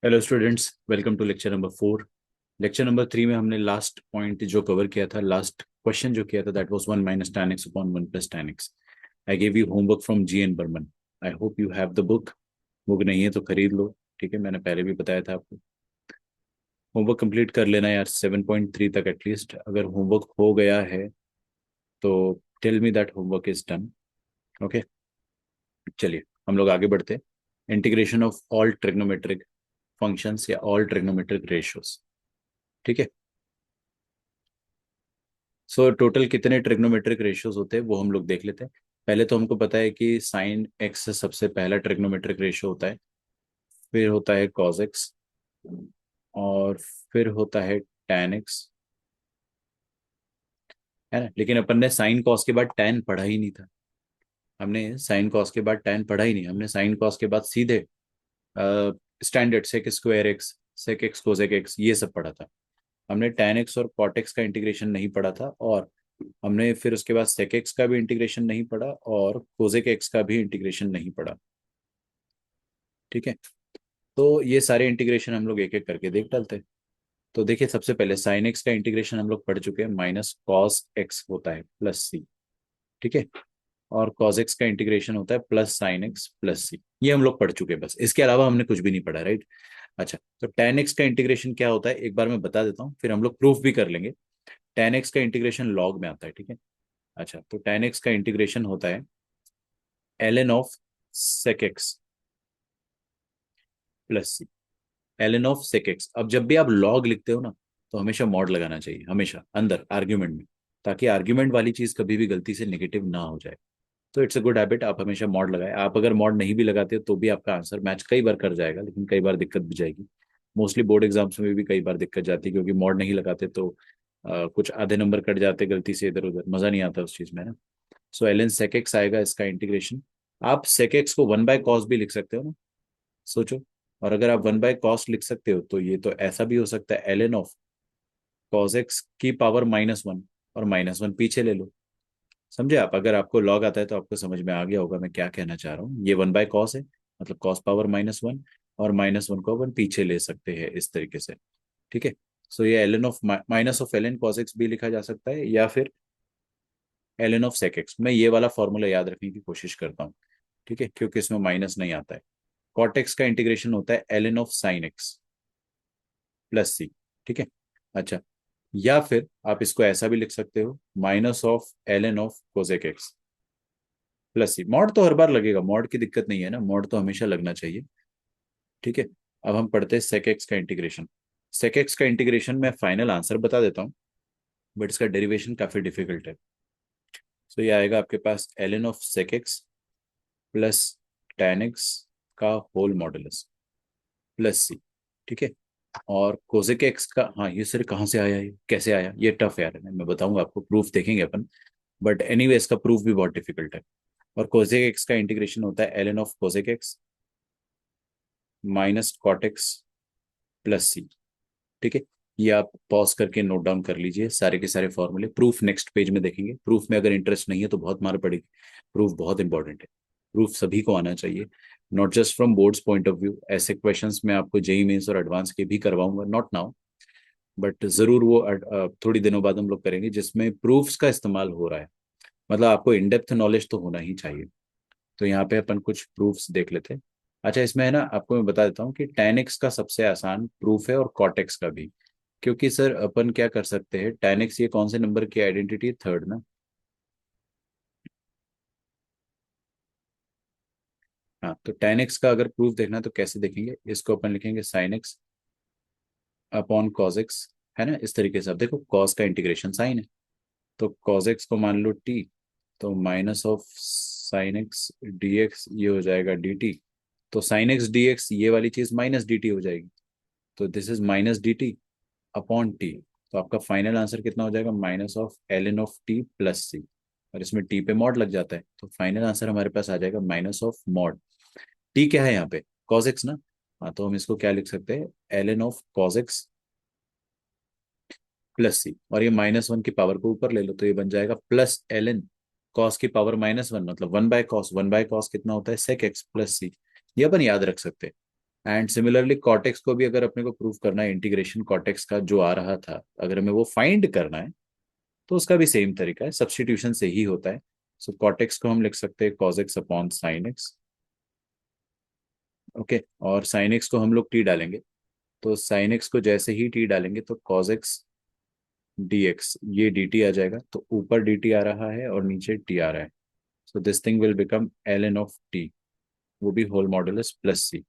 Hello students, welcome to lecture number 4। Lecture number 3 में हमने last point जो cover किया था, लास्ट क्वेश्चन जो किया था, that was 1 - tan x upon 1 + tan x। I gave you homework from G N Berman. I hope you have the book. Book नहीं है तो खरीद लो, ठीक है, मैंने पहले भी बताया था आपको। होमवर्क कंप्लीट कर लेना यार, 7.3 तक एटलीस्ट। अगर होमवर्क हो गया है तो tell me that homework is done. Okay, चलिए हम लोग आगे बढ़ते हैं। Integration of all trigonometric functions या ऑल ट्रिग्नोमेट्रिक रेशियोज, ठीक है। सो टोटल कितने ट्रिग्नोमेट्रिक रेशियोज होते हैं वो हम लोग देख लेते हैं। पहले तो हमको पता है कि साइन एक्स सबसे पहला ट्रिग्नोमेट्रिक रेशियो होता है, फिर होता है कॉस एक्स, और फिर होता है टैन एक्स, है ना। लेकिन अपन ने साइन कॉस के बाद टैन पढ़ा ही नहीं था। हमने साइन कॉस के बाद टैन पढ़ा ही नहीं, हमने साइन कॉस के बाद सीधे standard sec square x, sec x cosec x ये सब पढ़ा था। हमने टैन एक्स और कॉट एक्स का इंटीग्रेशन नहीं पढ़ा था, और हमने फिर उसके बाद सेक एक्स का भी इंटीग्रेशन नहीं पढ़ा और कोजेक एक्स का भी इंटीग्रेशन नहीं पढ़ा, ठीक है। तो ये सारे इंटीग्रेशन हम लोग एक एक करके देख डालते हैं। तो देखिए, सबसे पहले साइन एक्स का इंटीग्रेशन हम लोग पढ़ चुके हैं, माइनस कॉस एक्स होता है प्लस सी, ठीक है। और कॉस एक्स का इंटीग्रेशन होता है प्लस साइन एक्स प्लस सी, ये हम लोग पढ़ चुके हैं। बस इसके अलावा हमने कुछ भी नहीं पढ़ा, राइट। अच्छा, तो टेन एक्स का इंटीग्रेशन क्या होता है एक बार मैं बता देता हूँ, फिर हम लोग प्रूफ भी कर लेंगे। टेन एक्स का इंटीग्रेशन लॉग में आता है, ठीक है। अच्छा, तो टेन एक्स का इंटीग्रेशन होता है L N of sec x plus C. L N of sec x, अब जब भी आप लॉग लिखते हो ना, तो हमेशा मॉड लगाना चाहिए, हमेशा अंदर आर्ग्यूमेंट में, ताकि आर्ग्यूमेंट वाली चीज कभी भी गलती से नेगेटिव ना हो जाए। तो इट्स अ गुड हैबिट, आप हमेशा मॉड लगाए। आप अगर मॉड नहीं भी लगाते तो भी आपका आंसर मैच कई बार कर जाएगा, लेकिन कई बार दिक्कत भी जाएगी। मोस्टली बोर्ड एग्जाम्स में भी कई बार दिक्कत जाती है, क्योंकि मॉड नहीं लगाते तो कुछ आधे नंबर कट जाते गलती से इधर उधर, मजा नहीं आता उस चीज में ना। सो एल एन सेक एक्स आएगा इसका इंटीग्रेशन। आप सेक एक्स को 1/cos भी लिख सकते हो ना, सोचो। और अगर आप 1/cos लिख सकते हो तो ये तो ऐसा भी हो सकता है, L N of cos x की पावर -1, और -1 पीछे ले लो। समझे आप, अगर आपको लॉग आता है तो आपको समझ में आ गया होगा मैं क्या कहना चाह रहा हूँ। ये 1/cos है, मतलब कॉस पावर -1, और -1 को अपन पीछे ले सकते हैं इस तरीके से, ठीक है। सो ये L N of minus of L N cos x भी लिखा जा सकता है, या फिर L N of sec x. मैं ये वाला फॉर्मूला याद रखने की कोशिश करता हूँ, ठीक है, क्योंकि इसमें माइनस नहीं आता है। कॉट एक्स का इंटीग्रेशन होता है L N of sine X plus C, ठीक है। अच्छा, या फिर आप इसको ऐसा भी लिख सकते हो, minus of L N of cosec x plus C. Mod तो हर बार लगेगा, मॉड की दिक्कत नहीं है ना, मॉड तो हमेशा लगना चाहिए, ठीक है। अब हम पढ़ते हैं सेक एक्स का इंटीग्रेशन। सेक एक्स का इंटीग्रेशन मैं फाइनल आंसर बता देता हूँ, बट इसका डेरिवेशन काफी डिफिकल्ट है। सो ये आएगा आपके पास L N of sec x plus tan x का होल मॉडुलस प्लस सी, ठीक है। और कोसेक एक्स का, हाँ ये सर कहाँ से आया, ये कैसे आया, ये टफ यार है, मैं बताऊंगा आपको, प्रूफ देखेंगे अपन। बट एनीवे इसका प्रूफ भी बहुत डिफिकल्ट है। और कोसेक एक्स का इंटीग्रेशन होता है L N of cosec x minus cot X plus C, ठीक है। ये आप पॉज करके नोट डाउन कर लीजिए सारे के सारे फॉर्मूले। प्रूफ नेक्स्ट पेज में देखेंगे, प्रूफ में अगर इंटरेस्ट नहीं है तो बहुत मार पड़ेगी। प्रूफ बहुत इंपॉर्टेंट है, प्रूफ सभी को आना चाहिए, not just from boards point of view. ऐसे क्वेश्चंस मैं आपको जेई मेंस और एडवांस के भी करवाऊंगा, नॉट नाउ, बट जरूर वो थोड़ी दिनों बाद हम लोग करेंगे, जिसमें प्रूफ्स का इस्तेमाल हो रहा है। मतलब आपको इन डेप्थ नॉलेज तो होना ही चाहिए। तो यहाँ पे अपन कुछ प्रूफ्स देख लेते हैं। अच्छा, इसमें है ना, आपको मैं बता देता हूँ कि tan x का सबसे आसान प्रूफ है, और cot x का भी। क्योंकि सर अपन क्या कर सकते हैं, tan x ये कौन से नंबर की आइडेंटिटी है, थर्ड ना। हाँ, तो tan x का अगर प्रूफ देखना है तो कैसे देखेंगे, इसको अपन लिखेंगे sin x upon cos x, है ना। इस तरीके से आप देखो, cos का इंटीग्रेशन साइन है, तो cos x को मान लो t, तो minus of sine x D x ये हो जाएगा डी टी। तो साइन एक्स डी एक्स ये वाली चीज माइनस डी टी हो जाएगी, तो this is minus D T upon T. तो आपका फाइनल आंसर कितना हो जाएगा, minus of L N of T plus सी। और इसमें टी पे मॉड लग जाता है, तो फाइनल आंसर हमारे पास आ जाएगा माइनस ऑफ मॉड। टी क्या है यहाँ पे, कॉज ना। हाँ, तो हम इसको क्या लिख सकते हैं, L N of cos X plus सी, और ये -1 की पावर को ऊपर ले लो, तो ये बन जाएगा प्लस एल एन कॉस की पावर -1, मतलब 1/cos। 1/cos कितना होता है, सेक एक्स प्लस सी। ये अपन याद रख सकते हैं, एंड सिमिलरली कॉटेक्स को भी अगर अपने को प्रूव करना है, इंटीग्रेशन कॉटेक्स का जो आ रहा था अगर हमें वो फाइंड करना है, तो उसका भी सेम तरीका है, सब्सटीट्यूशन से ही होता है। सो कॉटेक्स को हम लिख सकते हैं cos x upon sine x. Okay, और साइन एक्स को हम लोग टी डालेंगे, तो साइन एक्स को जैसे ही टी डालेंगे तो कॉज एक्स डी एक्स, ये डी टी आ जाएगा, तो ऊपर डी टी आ रहा है और नीचे टी आ रहा है। So this thing will become L N of T, वो भी होल मॉडुलस प्लस सी।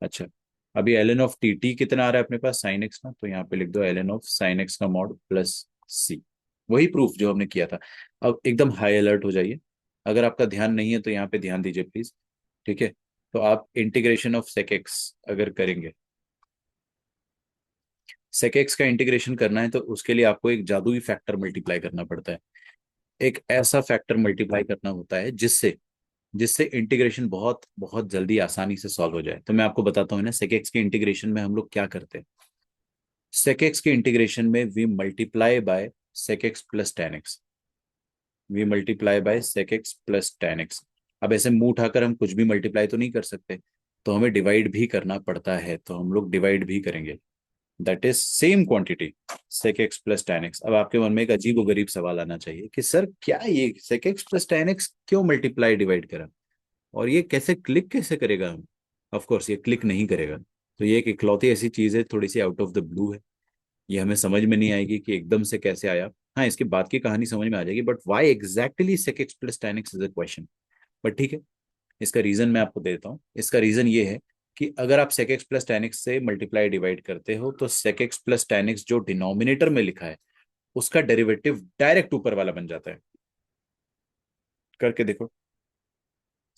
अच्छा, अभी L N of T, T कितना आ रहा है अपने पास, साइन एक्स ना, तो यहाँ पे लिख दो L N of sine x का मॉड प्लस सी। वही प्रूफ जो हमने किया था। अब एकदम हाई अलर्ट हो जाइए, अगर आपका ध्यान नहीं है तो यहाँ पे ध्यान दीजिए प्लीज। ठीक है, तो आप इंटीग्रेशन ऑफ सेक एक्स अगर करेंगे, सेक एक्स का इंटीग्रेशन करना है तो उसके लिए आपको एक जादुई फैक्टर मल्टीप्लाई करना पड़ता है। एक ऐसा फैक्टर मल्टीप्लाई करना होता है जिससे जिससे इंटीग्रेशन बहुत बहुत जल्दी आसानी से सॉल्व हो जाए। तो मैं आपको बताता हूँ ना, सेक एक्स के इंटीग्रेशन में हम लोग क्या करते हैं। सेक एक्स के इंटीग्रेशन में we multiply by sec x plus tan x, we multiply by sec x plus tan x. अब ऐसे मुंह उठाकर हम कुछ भी मल्टीप्लाई तो नहीं कर सकते, तो हमें डिवाइड भी करना पड़ता है, तो हम लोग डिवाइड भी करेंगे। That is same quantity sec x plus tan x. अब आपके मन में एक अजीब व गरीब सवाल आना चाहिए कि सर क्या ये sec x plus tan x क्यों मल्टीप्लाई डिवाइड करा, और ये कैसे क्लिक कैसे करेगा। ऑफ कोर्स ये क्लिक नहीं करेगा। तो ये एक इकलौती ऐसी चीज है, थोड़ी सी आउट ऑफ द ब्लू है, ये हमें समझ में नहीं आएगी कि एकदम से कैसे आया। हाँ, इसके बाद की कहानी समझ में आ जाएगी, but why exactly sec x plus tan x is a question. But ठीक है, इसका रीजन मैं आपको देता हूँ। इसका रीजन ये है कि अगर आप sec x plus tan x से मल्टीप्लाई डिवाइड करते हो तो sec x plus tan x जो डिनोमिनेटर में लिखा है उसका डेरिवेटिव डायरेक्ट ऊपर वाला बन जाता है। करके देखो,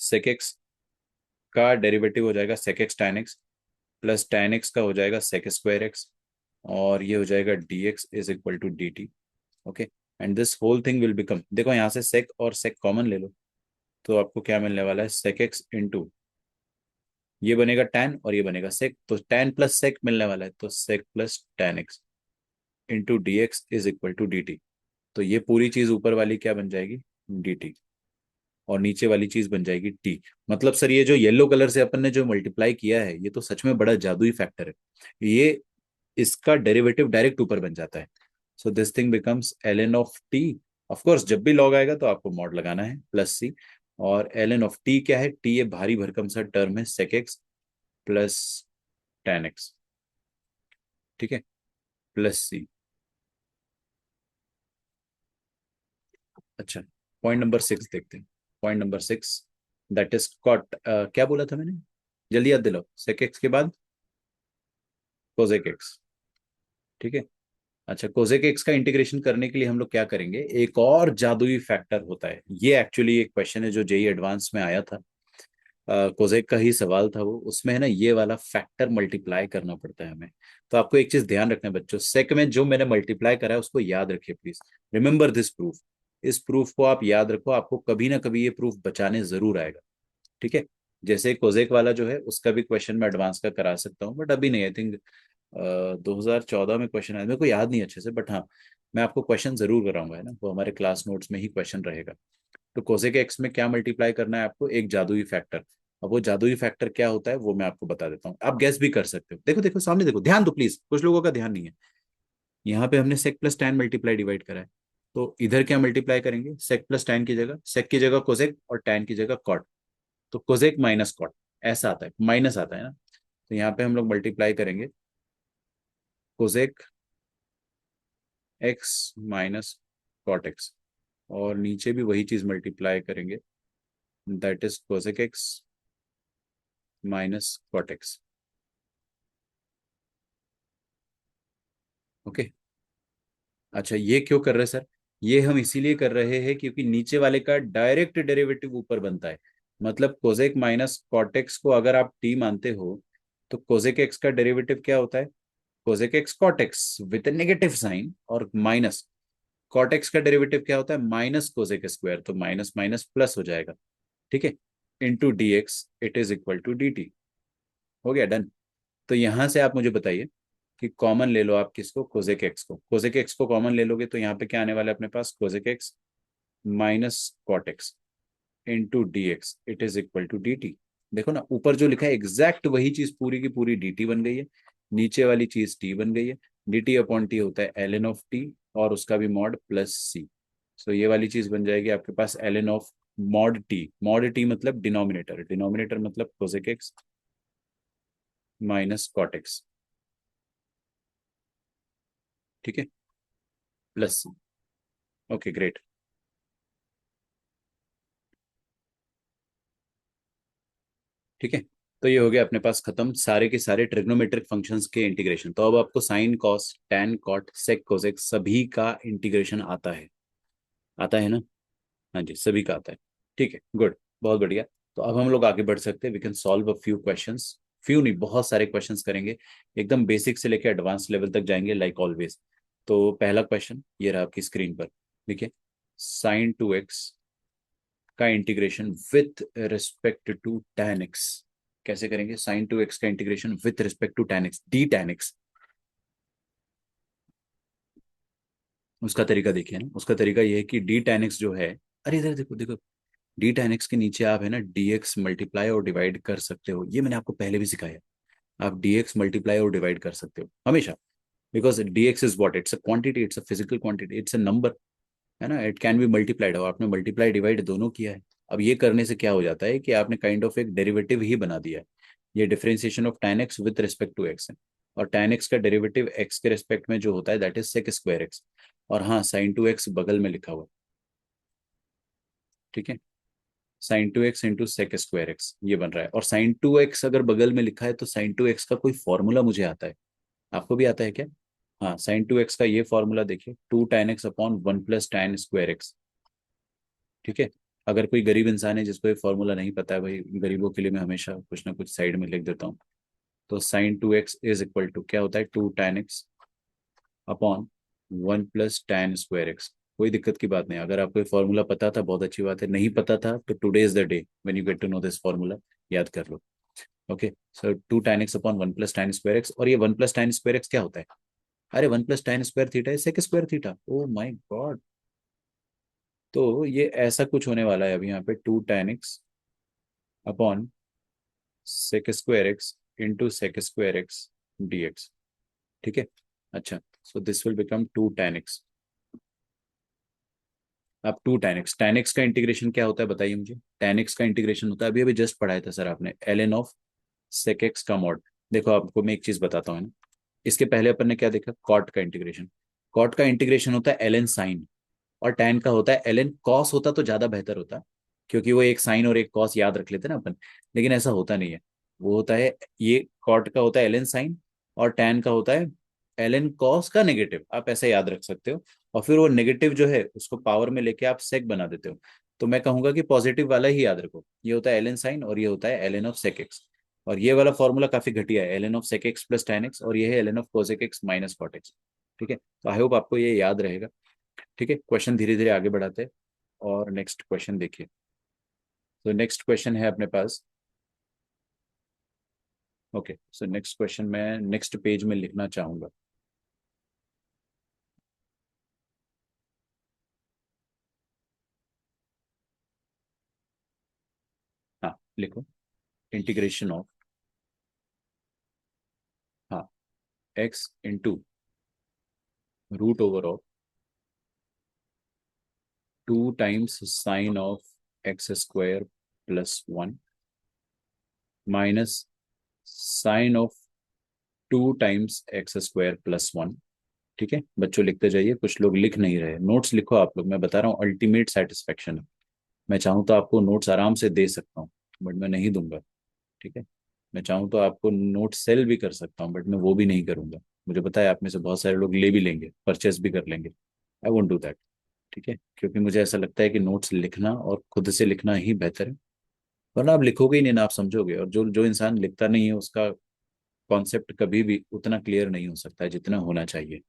सेक एक्स का डेरिवेटिव हो जाएगा sec x tan x, plus tan x का हो जाएगा सेक स्क्वायर एक्स, और ये हो जाएगा D x is equal to D T. Okay, and this whole thing will become, देखो यहाँ से सेक और सेक कॉमन ले लो, तो आपको क्या मिलने वाला है, सेक एक्स इंटू ये बनेगा tan और ये बनेगा सेक, तो tan प्लस सेक मिलने वाला है, तो sec plus tan x into D x is equal to D T. तो ये पूरी चीज ऊपर वाली क्या बन जाएगी, डी टी, और नीचे वाली चीज बन जाएगी टी। मतलब सर ये जो येलो कलर से अपन ने जो मल्टीप्लाई किया है ये तो सच में बड़ा जादुई फैक्टर है, ये इसका डेरिवेटिव डायरेक्ट ऊपर बन जाता है। So this thing becomes L N of T. Of course जब भी लॉग आएगा तो आपको मॉड लगाना है प्लस सी, और एल एन ऑफ टी क्या है, टी ये भारी भरकम सा टर्म है sec x plus tan x. ठीक है, प्लस सी। अच्छा, पॉइंट नंबर सिक्स देखते हैं। Point number six, that is cot, क्या बोला था मैंने, जल्दी याद दिलाओ, सेक एक्स के बाद कोजेक एक्स। ठीक है, अच्छा कोजेक एक्स का इंटीग्रेशन करने के लिए हम लोग क्या करेंगे, एक और जादुई फैक्टर होता है। ये एक्चुअली एक क्वेश्चन है जो जेई एडवांस में आया था, कोजेक का ही सवाल था वो, उसमें है ना ये वाला फैक्टर मल्टीप्लाई करना पड़ता है हमें। तो आपको एक चीज ध्यान रखना है बच्चों, सेक में जो मैंने मल्टीप्लाई करा है उसको याद रखिए प्लीज, रिमेंबर दिस प्रूफ। इस प्रूफ को आप याद रखो, आपको कभी ना कभी ये प्रूफ बचाने जरूर आएगा। ठीक है, जैसे कोजेक वाला जो है उसका भी क्वेश्चन मैं एडवांस का करा सकता हूँ, बट अभी नहीं, आई थिंक 2014 में क्वेश्चन आया, मेरे को याद नहीं अच्छे से, बट हाँ मैं आपको क्वेश्चन जरूर कराऊंगा, है ना, वो हमारे क्लास नोट्स में ही क्वेश्चन रहेगा। तो कोसेक एक्स में क्या मल्टीप्लाई करना है आपको, एक जादुई फैक्टर। अब वो जादुई फैक्टर क्या होता है वो मैं आपको बता देता हूँ, आप गैस भी कर सकते हो। देखो देखो सामने देखो, ध्यान दो प्लीज, कुछ लोगों का ध्यान नहीं है। यहाँ पे हमने sec plus tan multiply divide करा है, तो इधर क्या मल्टीप्लाई करेंगे, सेक प्लस टैन की जगह सेक की जगह कोसेक और टैन की जगह कॉट, तो कोसेक माइनस कॉट ऐसा आता है, माइनस आता है ना। तो यहाँ पे हम लोग मल्टीप्लाई करेंगे cosec x minus cot x, और नीचे भी वही चीज मल्टीप्लाई करेंगे, that is cosec x minus cot x. Okay, अच्छा ये क्यों कर रहे हैं सर, ये हम इसीलिए कर रहे हैं क्योंकि नीचे वाले का डायरेक्ट डेरिवेटिव ऊपर बनता है। मतलब कोसेक माइनस कॉटेक्स को अगर आप टी मानते हो, तो कोसेक एक्स का डेरिवेटिव क्या होता है, cosec x cot x with negative sign, और माइनस कॉटेक्स का डेरिवेटिव क्या होता है, माइनस कोसेक स्क्वायर, तो माइनस माइनस प्लस हो जाएगा। ठीक है, into D x it is equal to D T. हो गया डन। तो यहां से आप मुझे बताइए कि कॉमन ले लो आप किसको, कोसेक एक्स को, कोसेक एक्स को कॉमन ले लोगे तो यहाँ पे क्या आने वाला है अपने पास, cosec x minus cot X into D x it is equal to D T. देखो ना, ऊपर जो लिखा है एग्जैक्ट वही चीज पूरी की पूरी डी टी बन गई है, नीचे वाली चीज टी बन गई है। डी टी अपॉन टी होता है एल एन ऑफ टी, और उसका भी मॉड प्लस सी। सो ये वाली चीज बन जाएगी आपके पास L N of mod T. Mod T मतलब डिनोमिनेटर, डिनोमिनेटर मतलब cosec x minus cot x, ठीक है, प्लस सी। Okay great. ठीक है, तो ये हो गया अपने पास खत्म सारे के सारे ट्रिग्नोमेट्रिक फंक्शंस के इंटीग्रेशन। तो अब आपको sine cos tan cot sec cosec सभी का इंटीग्रेशन आता है ना? हाँ जी, सभी का आता है। ठीक है, गुड, बहुत बढ़िया। तो अब हम लोग आगे बढ़ सकते हैं, we can solve a few questions. Few नहीं, बहुत सारे क्वेश्चंस करेंगे, एकदम बेसिक से लेकर एडवांस लेवल तक जाएंगे लाइक ऑलवेज। तो पहला क्वेश्चन ये रहा आपकी स्क्रीन पर, ठीक है। साइन टू एक्स का integration with respect to tan x कैसे करेंगे? साइन टू एक्स का integration with respect to tan x, D tan x। उसका तरीका देखिए ना, उसका तरीका ये है कि डी tan x जो है, अरे इधर देखो देखो, डी tan x के नीचे आप है ना dx मल्टीप्लाई और डिवाइड कर सकते हो, ये मैंने आपको पहले भी सिखाया। आप dx मल्टीप्लाई और डिवाइड कर सकते हो हमेशा, because dx is what, it's a quantity, it's a physical quantity, it's a number, है ना। इट कैन बी मल्टीप्लाइड, और आपने मल्टीप्लाई डिवाइड दोनों किया है। अब ये करने से क्या हो जाता है कि आपने काइंड ऑफ एक डेरिवेटिव ही बना दिया है। ये differentiation of tan x with respect to x है, और tan x का डेरिवेटिव x के रिस्पेक्ट में जो होता है that is sec square x. और हाँ, साइन टू एक्स बगल में लिखा हुआ है, ठीक है। Sine two x into sec square x ये बन रहा है, और साइन टू एक्स अगर बगल में लिखा है तो साइन टू एक्स का कोई फॉर्मूला मुझे आता है, आपको भी आता है क्या? हाँ, साइन टू एक्स का ये फॉर्मूला देखिए, two tan x upon one plus tan square x, ठीक है। अगर कोई गरीब इंसान है जिसको ये फॉर्मूला नहीं पता है, भाई गरीबों के लिए मैं हमेशा कुछ ना कुछ साइड में लिख देता हूँ। तो sine two x is equal to क्या होता है, two tan x upon one plus tan square x. कोई दिक्कत की बात नहीं, अगर आपको ये फॉर्मूला पता था बहुत अच्छी बात है, नहीं पता था तो today is the day when you get to know this formula, याद कर लो। Okay, so two tan x upon one plus tan square x, और ये one plus tan square X क्या होता है? अरे one plus tan square theta है sec square theta, oh my God. तो ये ऐसा कुछ होने वाला है अभी यहाँ पे, two tan x upon sec square x into sec square x D x, ठीक है। अच्छा, so this will become two tan x. अब टू tan x का इंटीग्रेशन क्या होता है बताइए मुझे? tan x का इंटीग्रेशन होता है, अभी अभी जस्ट पढ़ाया था सर आपने, L N of sec x का मॉड। देखो आपको मैं एक चीज बताता हूँ ना, इसके पहले अपन ने क्या देखा, कॉट का इंटीग्रेशन। कॉट का इंटीग्रेशन होता है एल एन साइन, और टैन का होता है एल एन कॉस, होता तो ज्यादा बेहतर होता, क्योंकि वो एक साइन और एक कॉस याद रख लेते ना अपन, लेकिन ऐसा होता नहीं है। वो होता है, ये कॉट का होता है एल एन साइन, और टैन का होता है एल एन कॉस का नेगेटिव, आप ऐसे याद रख सकते हो। और फिर वो नेगेटिव जो है उसको पावर में लेके आप सेक बना देते हो। तो मैं कहूंगा कि पॉजिटिव वाला ही याद रखो, ये होता है एल एन साइन और ये होता है L N of sec x. और ये वाला फॉर्मूला काफी घटिया है, L N of sec x plus tan x, और ये है L N of cosec x minus cot x, ठीक है। तो आई होप आपको ये याद रहेगा। ठीक है, क्वेश्चन धीरे धीरे आगे बढ़ाते हैं, और नेक्स्ट क्वेश्चन देखिए। तो नेक्स्ट क्वेश्चन है अपने पास, ओके, सो नेक्स्ट क्वेश्चन मैं नेक्स्ट पेज में लिखना चाहूंगा। हाँ लिखो, इंटीग्रेशन ऑफ, हाँ, x into root over of two times sine of x square plus one minus sine of two times x square plus one. ठीक है बच्चों, लिखते जाइए, कुछ लोग लिख नहीं रहे, नोट्स लिखो आप लोग, मैं बता रहा हूँ अल्टीमेट सेटिस्फेक्शन है। मैं चाहूँ तो आपको नोट्स आराम से दे सकता हूँ, बट मैं नहीं दूंगा, ठीक है। मैं चाहूँ तो आपको नोट सेल भी कर सकता हूँ, बट मैं वो भी नहीं करूंगा। मुझे पता है आप में से बहुत सारे लोग ले भी लेंगे, परचेस भी कर लेंगे, आई वोंट डू दैट, ठीक है। क्योंकि मुझे ऐसा लगता है कि नोट्स लिखना और खुद से लिखना ही बेहतर है, वरना आप लिखोगे ही नहीं ना, आप समझोगे, और जो जो इंसान लिखता नहीं है उसका कॉन्सेप्ट कभी भी उतना क्लियर नहीं हो सकता है जितना होना चाहिए।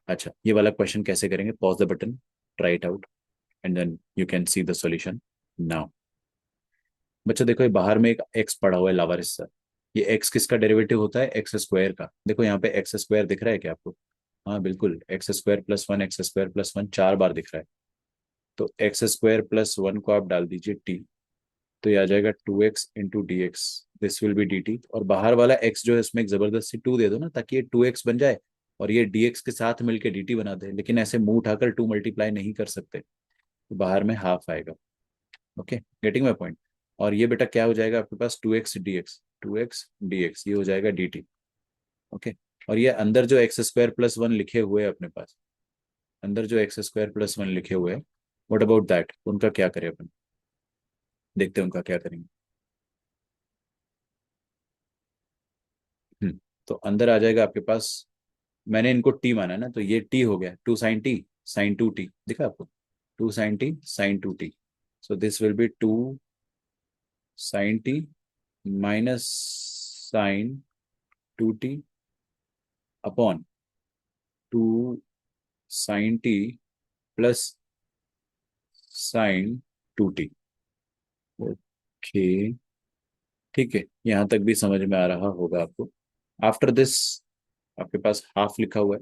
अच्छा, ये वाला क्वेश्चन कैसे करेंगे? Pause the button, try it out, and then you can see the solution now. बच्चों देखो, ये बाहर में एक एक्स पड़ा हुआ है लावारिस सर, ये एक्स किसका डेरिवेटिव होता है? एक्स स्क्वायर का। देखो यहाँ पे एक्स स्क्वायर दिख रहा है क्या आपको? हाँ बिल्कुल, x square plus one, x square plus one चार बार दिख रहा है। तो एक्स स्क्वायर प्लस वन को आप डाल दीजिए टी, तो ये आ जाएगा 2x × dx, this will B dt, और बाहर वाला x जो है इसमें एक जबरदस्ती 2 दे दो ना, ताकि ये 2x बन जाए और ये dx के साथ मिलके dt बना दे, लेकिन ऐसे मुंह उठाकर 2 मल्टीप्लाई नहीं कर सकते, तो बाहर में हाफ आएगा। Okay, getting my point. और ये बेटा क्या हो जाएगा आपके पास, 2x dx ये हो जाएगा dt। ओके, और ये अंदर जो x² + 1 लिखे हुए हैं अपने पास, अंदर जो x² + 1 लिखे हुए हैं, व्हाट अबाउट दैट, उनका क्या करें अपन, देखते हैं उनका क्या करेंगे। तो अंदर आ जाएगा आपके पास, मैंने इनको t माना है ना, तो ये t हो गया 2 sin t sin 2t, दिखा आपको, 2 sin t sin 2t, so this will B 2 sin t -sin 2t upon 2 sin t + sin 2t। Okay, ठीक है, यहाँ तक भी समझ में आ रहा होगा आपको। आफ्टर दिस आपके पास हाफ लिखा हुआ है,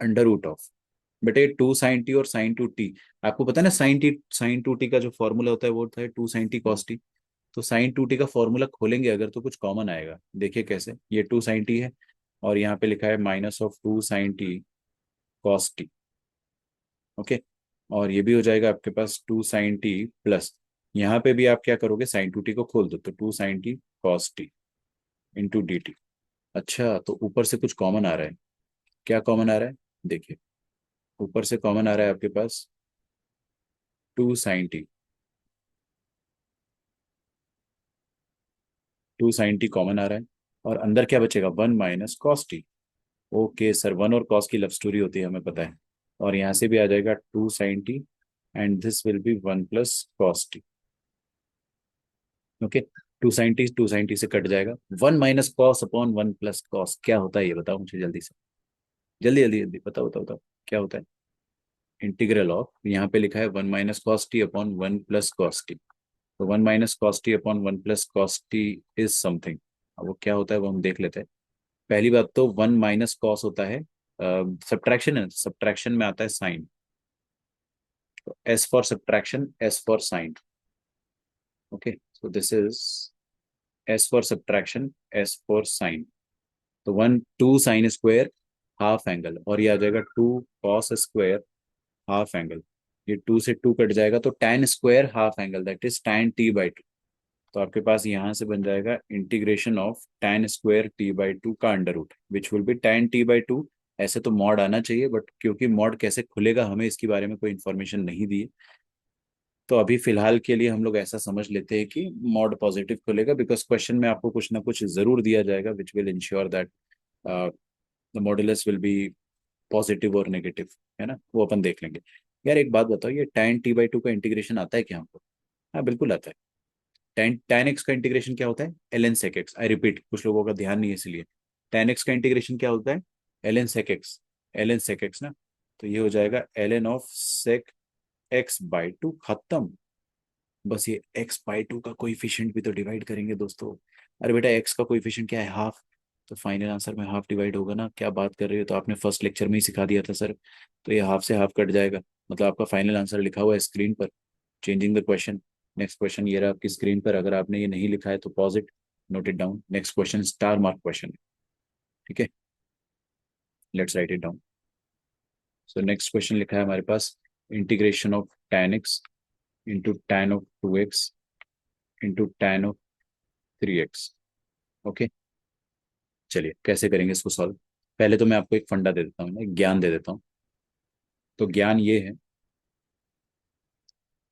अंडर रूट ऑफ, बेटे 2 sin t और sin 2t, आपको पता है ना sin 2t का जो फॉर्मूला होता है वो होता है 2 sin t cos t। तो sin 2t का फॉर्मूला खोलेंगे अगर तो कुछ कॉमन आएगा, देखिए कैसे, ये 2 sin t है और यहाँ पे लिखा है -2 sin t cos t। Okay, और ये भी हो जाएगा आपके पास 2 sin t प्लस, यहाँ पे भी आप क्या करोगे, sin 2t को खोल दो तो 2 sin t cos t × dt। अच्छा, तो ऊपर से कुछ कॉमन आ रहा है, क्या कॉमन आ रहा है, देखिए, ऊपर से कॉमन आ रहा है आपके पास 2 sin t, 2 sin t common आ रहा है, और अंदर क्या बचेगा, 1 - cos t। ओके सर, 1 और cos की लव स्टोरी होती है, हमें पता है। और यहाँ से भी आ जाएगा 2 sin t, and this will B 1 + cos t। Okay, 2 sin t से कट जाएगा, 1 - cos/1 + cos क्या होता है, ये बताओ मुझे जल्दी से, जल्दी जल्दी जल्दी बताओ बताओ बताओ, क्या होता है, इंटीग्रल ऑफ, यहाँ पे लिखा है 1 - cos t/1 + cos t, तो 1 - cos t/1 + cos t is something. अब वो क्या होता है वो हम देख लेते हैं। पहली बात तो 1 - cos होता है, सब्ट्रैक्शन है, सब्ट्रैक्शन में आता है साइन, तो S for subtraction, S for sine. Okay, so this is S for subtraction, S for sine. तो 2 sin² हाफ एंगल, और ये आ जाएगा 2 cos² हाफ एंगल, ये 2 से 2 कट जाएगा, तो tan² half angle, that is tan t/2। तो आपके पास यहाँ से बन जाएगा इंटीग्रेशन ऑफ tan²t/2 का under root, which will be tan t/2। ऐसे तो मॉड आना चाहिए, बट क्योंकि मॉड कैसे खुलेगा हमें इसके बारे में कोई इन्फॉर्मेशन नहीं दी है, तो अभी फिलहाल के लिए हम लोग ऐसा समझ लेते हैं कि मॉड पॉजिटिव खुलेगा, बिकॉज क्वेश्चन में आपको कुछ ना कुछ जरूर दिया जाएगा which will ensure that the modulus will be positive और नेगेटिव, है ना, वो अपन देख लेंगे। यार एक बात बताओ, ये tan t/2 का इंटीग्रेशन आता है क्या हमको? हाँ बिल्कुल आता है। tan x का इंटीग्रेशन क्या होता है, ln sec x, I repeat, कुछ लोगों का ध्यान नहीं है इसलिए। tan x का इंटीग्रेशन क्या होता है, ln sec x, ln sec x ना, तो ये हो जाएगा ln of sec x/2, खत्म। बस ये x/2 का कोइफिशिएंट भी तो डिवाइड करेंगे दोस्तों। अरे बेटा x का कोइफिशिएंट क्या है, हाफ, तो फाइनल आंसर में हाफ डिवाइड होगा ना, क्या बात कर रहे हो, तो आपने फर्स्ट लेक्चर में ही सिखा दिया था सर। तो ये हाफ से हाफ कट जाएगा, मतलब आपका फाइनल आंसर लिखा हुआ है स्क्रीन पर, changing the question. Next question ये रहा आपकी स्क्रीन पर, अगर आपने ये नहीं लिखा है तो pause it, note it down, next question star mark question, ठीक है, let's write it down. So next question लिखा है हमारे पास, integration of tan x into tan of 2x into tan of 3x। Okay, चलिए कैसे करेंगे इसको सॉल्व। पहले तो मैं आपको एक फंडा दे देता हूँ, एक ज्ञान दे देता हूँ। तो ज्ञान ये है,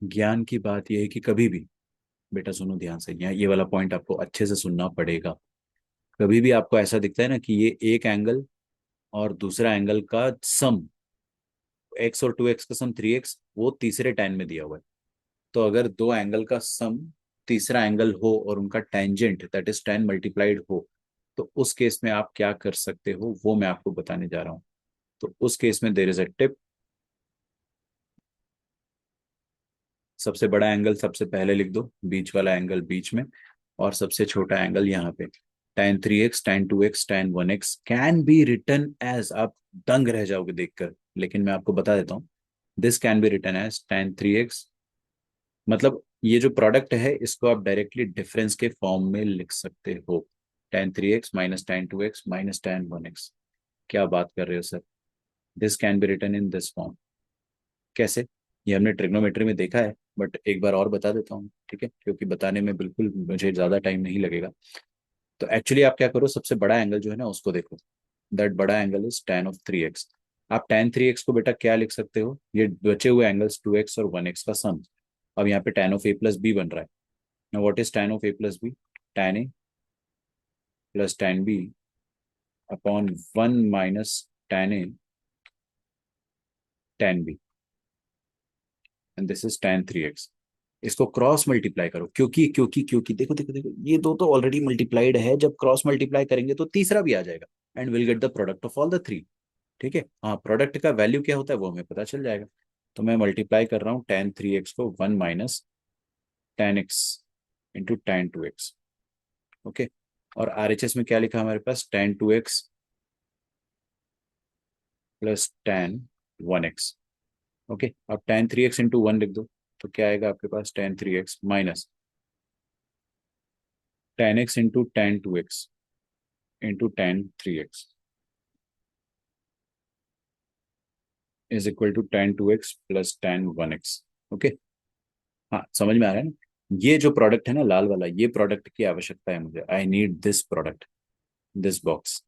ज्ञान की बात ये है कि कभी भी, बेटा सुनो ध्यान से, यहाँ ये वाला पॉइंट आपको अच्छे से सुनना पड़ेगा। कभी भी आपको ऐसा दिखता है ना कि ये एक एंगल और दूसरा एंगल का सम, x और 2x का सम 3x, वो तीसरे tan में दिया हुआ है। तो अगर दो एंगल का सम तीसरा एंगल हो और उनका tangent that is tan multiplied हो, तो उस केस में आप क्या कर सकते हो वो मैं आपको बताने जा रहा हूँ। तो उस केस में देयर इज अ टिप, सबसे बड़ा एंगल सबसे पहले लिख दो, बीच वाला एंगल बीच में, और सबसे छोटा एंगल यहाँ पे, tan 3x tan 2x tan 1x can be written as, आप दंग रह जाओगे देखकर, लेकिन मैं आपको बता देता हूँ, this can be written as tan 3x, मतलब ये जो प्रोडक्ट है इसको आप डायरेक्टली डिफरेंस के फॉर्म में लिख सकते हो, tan 3x minus tan 2x minus tan 1x। क्या बात कर रहे हो सर, this can be written in this form. कैसे? ये हमने ट्रिग्नोमेट्री में देखा है, बट एक बार और बता देता हूँ, ठीक है, क्योंकि बताने में बिल्कुल मुझे ज़्यादा टाइम नहीं लगेगा। तो एक्चुअली आप क्या करो, सबसे बड़ा एंगल जो है ना उसको देखो, दैट बड़ा angle is tan of 3x। आप tan 3x को बेटा क्या लिख सकते हो, ये बचे हुए एंगल्स 2x और 1x का सम। अब यहाँ पे tan of a+b बन रहा है। Now what is tan of a+b? tan a plus tan b upon 1 minus tan a tan b, and this is tan 3x। इसको क्रॉस मल्टीप्लाई करो, क्योंकि देखो देखो देखो, ये दो तो ऑलरेडी मल्टीप्लाइड है, जब क्रॉस मल्टीप्लाई करेंगे तो तीसरा भी आ जाएगा, and will get the product of all the three. ठीक है, हाँ, प्रोडक्ट का वैल्यू क्या होता है वो हमें पता चल जाएगा। तो मैं मल्टीप्लाई कर रहा हूँ tan 3x को 1 minus tan x into tan 2x। Okay, और RHS में क्या लिखा हमारे पास, tan 2x plus tan 1x। Okay, अब tan 3x इंटू 1 लिख दो, तो क्या आएगा आपके पास, tan 3x minus tan x into tan 2x into tan 3x is equal to tan 2x plus tan 1x। Okay, हाँ समझ में आ रहा है ना। ये जो प्रोडक्ट है ना लाल वाला, ये प्रोडक्ट की आवश्यकता है मुझे, आई need this product, this box.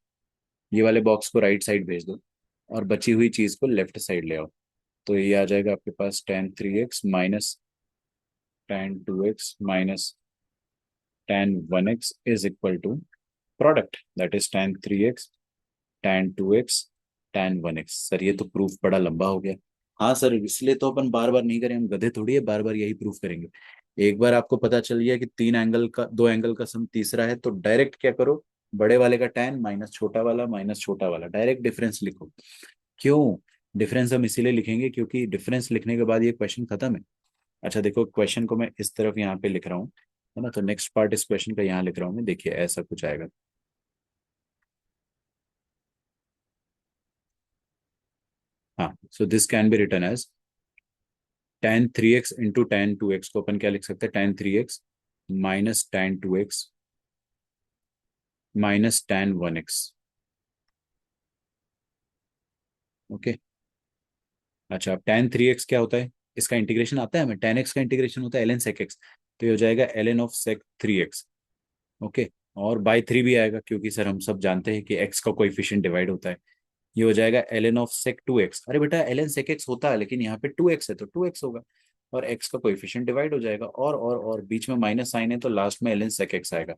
ये वाले बॉक्स को राइट साइड भेज दो, और बची हुई चीज को लेफ्ट साइड ले आओ। तो ये आ जाएगा आपके पास tan 3x minus tan 2x minus tan 1x is equal to product, that is tan 3x tan 2x tan 1x। Sir ये तो प्रूफ बड़ा लंबा हो गया। हाँ सर, इसलिए तो अपन बार बार नहीं करें, हम गधे थोड़ी है बार बार यही प्रूफ करेंगे। एक बार आपको पता चल गया कि तीन एंगल का, दो एंगल का सम तीसरा है, तो डायरेक्ट क्या करो, बड़े वाले का tan माइनस छोटा वाला, डायरेक्ट डिफरेंस लिखो। क्यों? डिफरेंस हम इसीलिए लिखेंगे क्योंकि डिफरेंस लिखने के बाद ये क्वेश्चन खत्म है। अच्छा देखो, क्वेश्चन को मैं इस तरफ यहाँ पे लिख रहा हूँ, है ना, तो नेक्स्ट पार्ट इस क्वेश्चन का यहाँ लिख रहा हूँ मैं, देखिए ऐसा कुछ आएगा। हाँ, so this can be written as tan 3x into tan 2x को अपन क्या लिख सकते हैं, tan 3x minus tan 2x minus tan 1x। Okay, अच्छा अब tan 3x क्या होता है, इसका इंटीग्रेशन आता है हमें, tan x का इंटीग्रेशन होता है ln sec x, तो ये हो जाएगा ln of sec 3x। Okay, और बाई 3 भी आएगा, क्योंकि सर हम सब जानते हैं कि x का कोएफिशिएंट डिवाइड होता है। ये हो जाएगा ln ऑफ sec 2x। अरे बेटा ln sec x होता है, लेकिन यहाँ पे 2x है तो 2x होगा, और x का कोएफिशिएंट डिवाइड हो जाएगा, और बीच में माइनस साइन है तो लास्ट में ln sec x आएगा।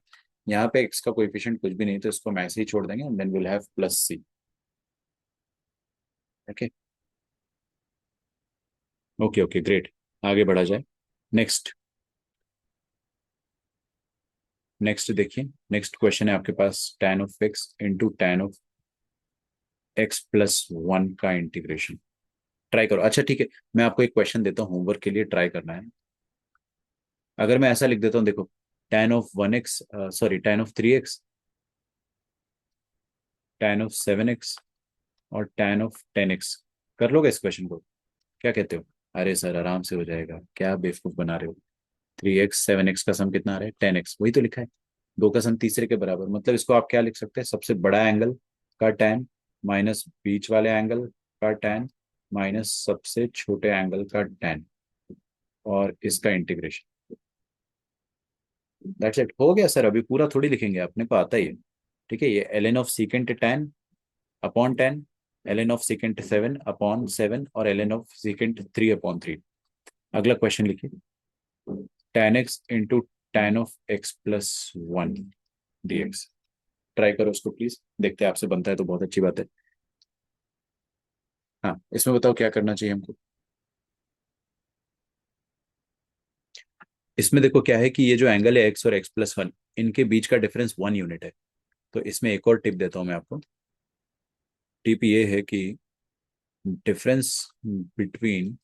यहाँ पे x का कोएफिशिएंट कुछ भी नहीं, तो इसको मैं ऐसे ही छोड़ देंगे, and then will have plus c। Okay okay okay, great, आगे बढ़ा जाए। नेक्स्ट, नेक्स्ट देखिए, नेक्स्ट क्वेश्चन है आपके पास, tan of x into tan of x+1 का इंटीग्रेशन। ट्राई करो, अच्छा ठीक है, मैं आपको एक क्वेश्चन देता हूँ होमवर्क के लिए, ट्राई करना है। अगर मैं ऐसा लिख देता हूँ, देखो, tan of 1x, sorry tan of 3x, tan of 7x और tan of 10x, कर लोगे इस क्वेश्चन को? क्या कहते हो? अरे सर आराम से हो जाएगा, क्या बेवकूफ बना रहे हो। 3x 7x का सम कितना आ रहा है, 10x, वही तो लिखा है। दो का सम तीसरे के बराबर, मतलब इसको आप क्या लिख सकते हैं, सबसे बड़ा एंगल का tan माइनस बीच वाले एंगल का tan माइनस सबसे छोटे एंगल का tan, और इसका इंटीग्रेशन। दैट्स इट, हो गया सर, अभी पूरा थोड़ी लिखेंगे, अपने को आता ही है। ठीक है, ये ln of secant tan upon 10, ln of secant 7 upon 7, और ln ऑफ सीकेंट 3 अपॉन 3। अगला क्वेश्चन लिखिए, tan x into tan of x+1 dx। Try करो उसको प्लीज, देखते हैं आपसे बनता है तो बहुत अच्छी बात है। हाँ, इसमें बताओ क्या करना चाहिए हमको। इसमें देखो क्या है कि ये जो एंगल है एक्स और x+1, इनके बीच का डिफरेंस 1 यूनिट है। तो इसमें एक और टिप देता हूँ मैं आपको। टिप ये है कि difference between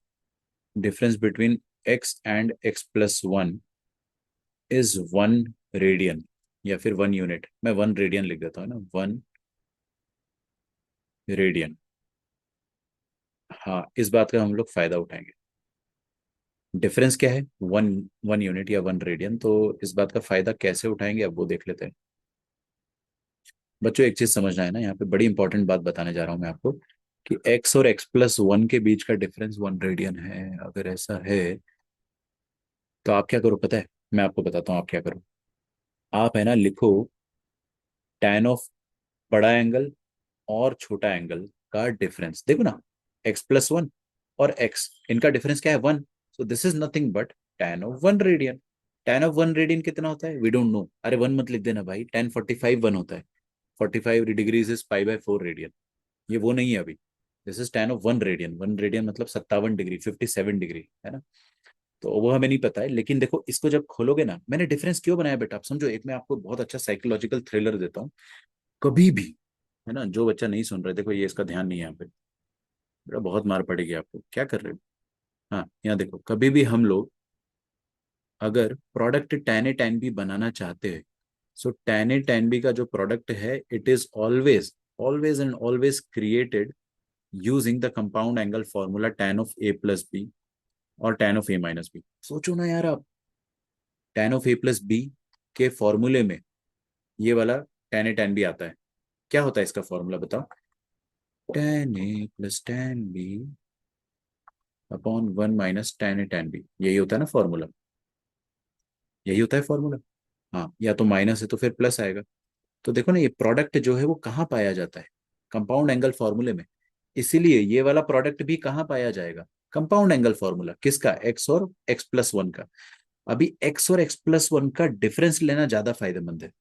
difference between x and x+1 is 1 radian, या फिर 1 यूनिट, मैं 1 रेडियन लिख देता हूँ ना, 1 रेडियन। हाँ, इस बात का हम लोग फायदा उठाएंगे। डिफरेंस क्या है, वन, वन यूनिट या वन रेडियन। तो इस बात का फायदा कैसे उठाएंगे अब वो देख लेते हैं। बच्चों एक चीज समझना है ना, यहाँ पे बड़ी इंपॉर्टेंट बात बताने जा रहा हूँ मैं आपको, कि x और x+1 के बीच का डिफरेंस वन रेडियन है। अगर ऐसा है तो आप क्या करो पता है, मैं आपको बताता हूँ आप क्या करो। आप है ना लिखो tan ऑफ बड़ा एंगल और छोटा एंगल का डिफरेंस, देखो ना, x+1 और x, इनका डिफरेंस क्या है, one. So this is nothing but tan of one radian. tan of one radian कितना होता है, वी डोंट नो, अरे वन मत लिख देना भाई, 1045 वन होता है। 45 डिग्रीज इज π/4 रेडियन। ये वो नहीं है अभी। This is tan of one radian, one radian मतलब 57 डिग्री, 57 डिग्री है ना। तो वो हमें नहीं पता है, लेकिन देखो इसको जब खोलोगे ना, मैंने डिफरेंस क्यों बनाया बेटा आप समझो, एक मैं आपको बहुत अच्छा साइकोलॉजिकल थ्रिलर देता हूँ। कभी भी, है ना, जो बच्चा नहीं सुन रहा, देखो ये इसका ध्यान नहीं है यहाँ पे, बेटा बहुत मार पड़ेगी आपको, क्या कर रहे हो। हाँ यहाँ देखो, कभी भी हम लोग अगर product tan A tan B बनाना चाहते हैं, so tan A tan B का जो प्रोडक्ट है, it is always, always and always created using the compound angle formula tan of A+B और tan ऑफ A-B। सोचो ना यार आप, tan ऑफ A+B के फॉर्मूले में ये वाला tan A tan B आता है। क्या होता है इसका फॉर्मूला बताओ, tan A plus tan B upon one minus tan A tan B, यही होता है ना फॉर्मूला, यही होता है फॉर्मूला। हाँ, या तो माइनस है तो फिर प्लस आएगा। तो देखो ना, ये प्रोडक्ट जो है वो कहाँ पाया जाता है, कंपाउंड एंगल फॉर्मूले में। इसीलिए ये वाला प्रोडक्ट भी कहाँ पाया जाएगा, कंपाउंड एंगल फॉर्मूला किसका, एक्स और x+1 का। अभी x और x+1 का डिफरेंस लेना ज्यादा फायदेमंद है।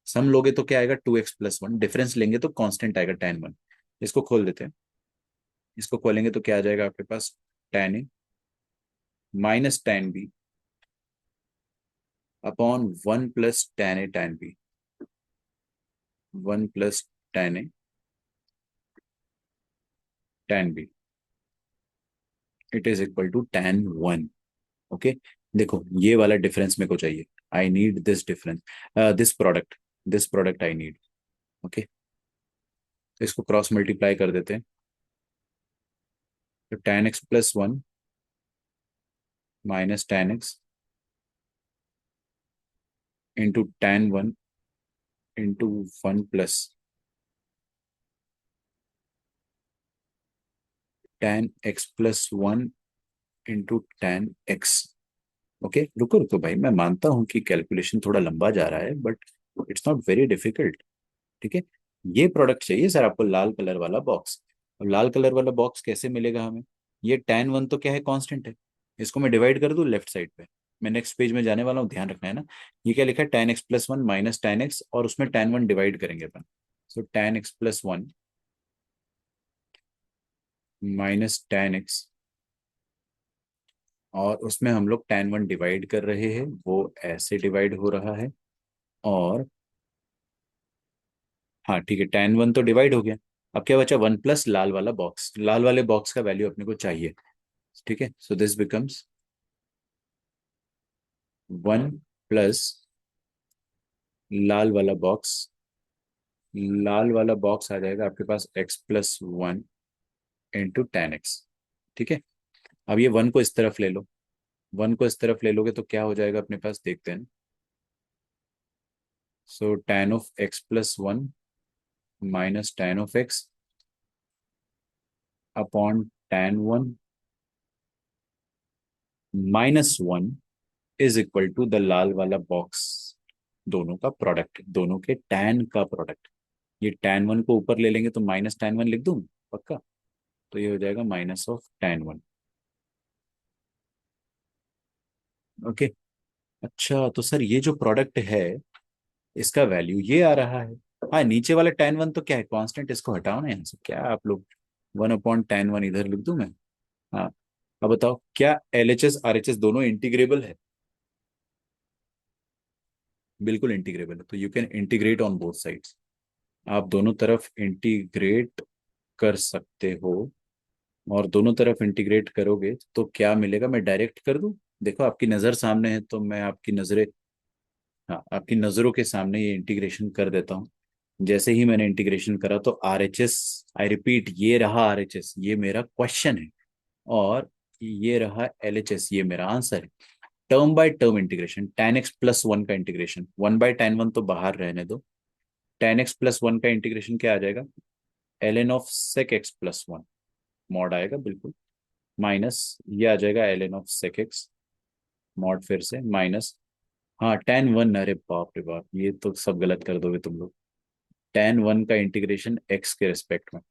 सम लोगे तो क्या आएगा, 2x+1, डिफरेंस लेंगे तो कांस्टेंट आएगा tan 1। इसको खोल देते हैं, इसको खोलेंगे तो क्या आ जाएगा आपके पास, tan A minus tan B upon one plus tan A tan B, one plus tan A tan B, it is equal to tan 1। Okay, देखो ये वाला डिफरेंस मेरे को चाहिए, I need this difference, this product, this product I need. Okay, तो इसको cross multiply कर देते हैं। तो tan x+1 minus tan x into tan 1 into one plus tan x+1 into tan x। Okay, रुको रुको भाई, मैं मानता हूं कि कैलकुलेशन थोड़ा लंबा जा रहा है, but it's not very difficult. ठीक है, ये प्रोडक्ट चाहिए सर आपको, लाल कलर वाला बॉक्स। अब लाल कलर वाला बॉक्स कैसे मिलेगा हमें, ये tan 1 तो क्या है, कांस्टेंट है। इसको मैं डिवाइड कर दूं लेफ्ट साइड पे, मैं नेक्स्ट पेज में जाने वाला हूँ, ध्यान रखना है ना। ये क्या लिखा है, tan x+1 minus tan x, और उसमें tan 1 डिवाइड करेंगे अपन। सो tan x+1 minus tan x, और उसमें हम लोग tan 1 डिवाइड कर रहे हैं, वो ऐसे डिवाइड हो रहा है। और हाँ ठीक है, tan 1 तो डिवाइड हो गया। अब क्या बचा, वन प्लस लाल वाला बॉक्स, लाल वाले बॉक्स का वैल्यू अपने को चाहिए। ठीक है, so this becomes one plus लाल वाला बॉक्स, लाल वाला बॉक्स आ जाएगा आपके पास x+1 इंटू tan x। ठीक है, अब ये वन को इस तरफ ले लो, वन को इस तरफ ले लोगे तो क्या हो जाएगा अपने पास, देखते हैं। So tan of x+1 minus tan of x upon tan 1 -1 is equal to the लाल वाला बॉक्स, दोनों का प्रोडक्ट, दोनों के tan का प्रोडक्ट। ये tan 1 को ऊपर ले लेंगे तो माइनस tan 1 लिख दूं पक्का, तो ये हो जाएगा माइनस ऑफ tan 1। ओके, अच्छा तो सर ये जो प्रोडक्ट है, इसका वैल्यू ये आ रहा है। हाँ, नीचे वाला tan 1 तो क्या है, कांस्टेंट, इसको हटाओ ना यहाँ से, क्या आप लोग, 1/tan 1 इधर लिख दूं मैं। हाँ, अब बताओ क्या LHS RHS दोनों इंटीग्रेबल है, बिल्कुल इंटीग्रेबल है, तो you can integrate on both sides, आप दोनों तरफ इंटीग्रेट कर सकते हो। और दोनों तरफ इंटीग्रेट करोगे तो क्या मिलेगा, मैं डायरेक्ट कर दूं, देखो आपकी नज़र सामने है तो मैं आपकी नज़रें, हाँ आपकी नज़रों के सामने ये इंटीग्रेशन कर देता हूँ। जैसे ही मैंने इंटीग्रेशन करा तो RHS, आई रिपीट, ये रहा RHS, ये मेरा क्वेश्चन है। और ये रहा LHS, ये मेरा आंसर है। Term by term integration, tan x plus one का इंटीग्रेशन, 1/tan1 तो बाहर रहने दो। tan x प्लस वन का इंटीग्रेशन क्या आ जाएगा, ln of sec x plus one, mod आएगा बिल्कुल, माइनस ये आ जाएगा ln of sec x, mod फिर से माइनस, हाँ tan1, अरे बाप रे बाप, ये तो सब गलत कर दोगे तुम लोग। tan1 का इंटीग्रेशन x के रिस्पेक्ट में,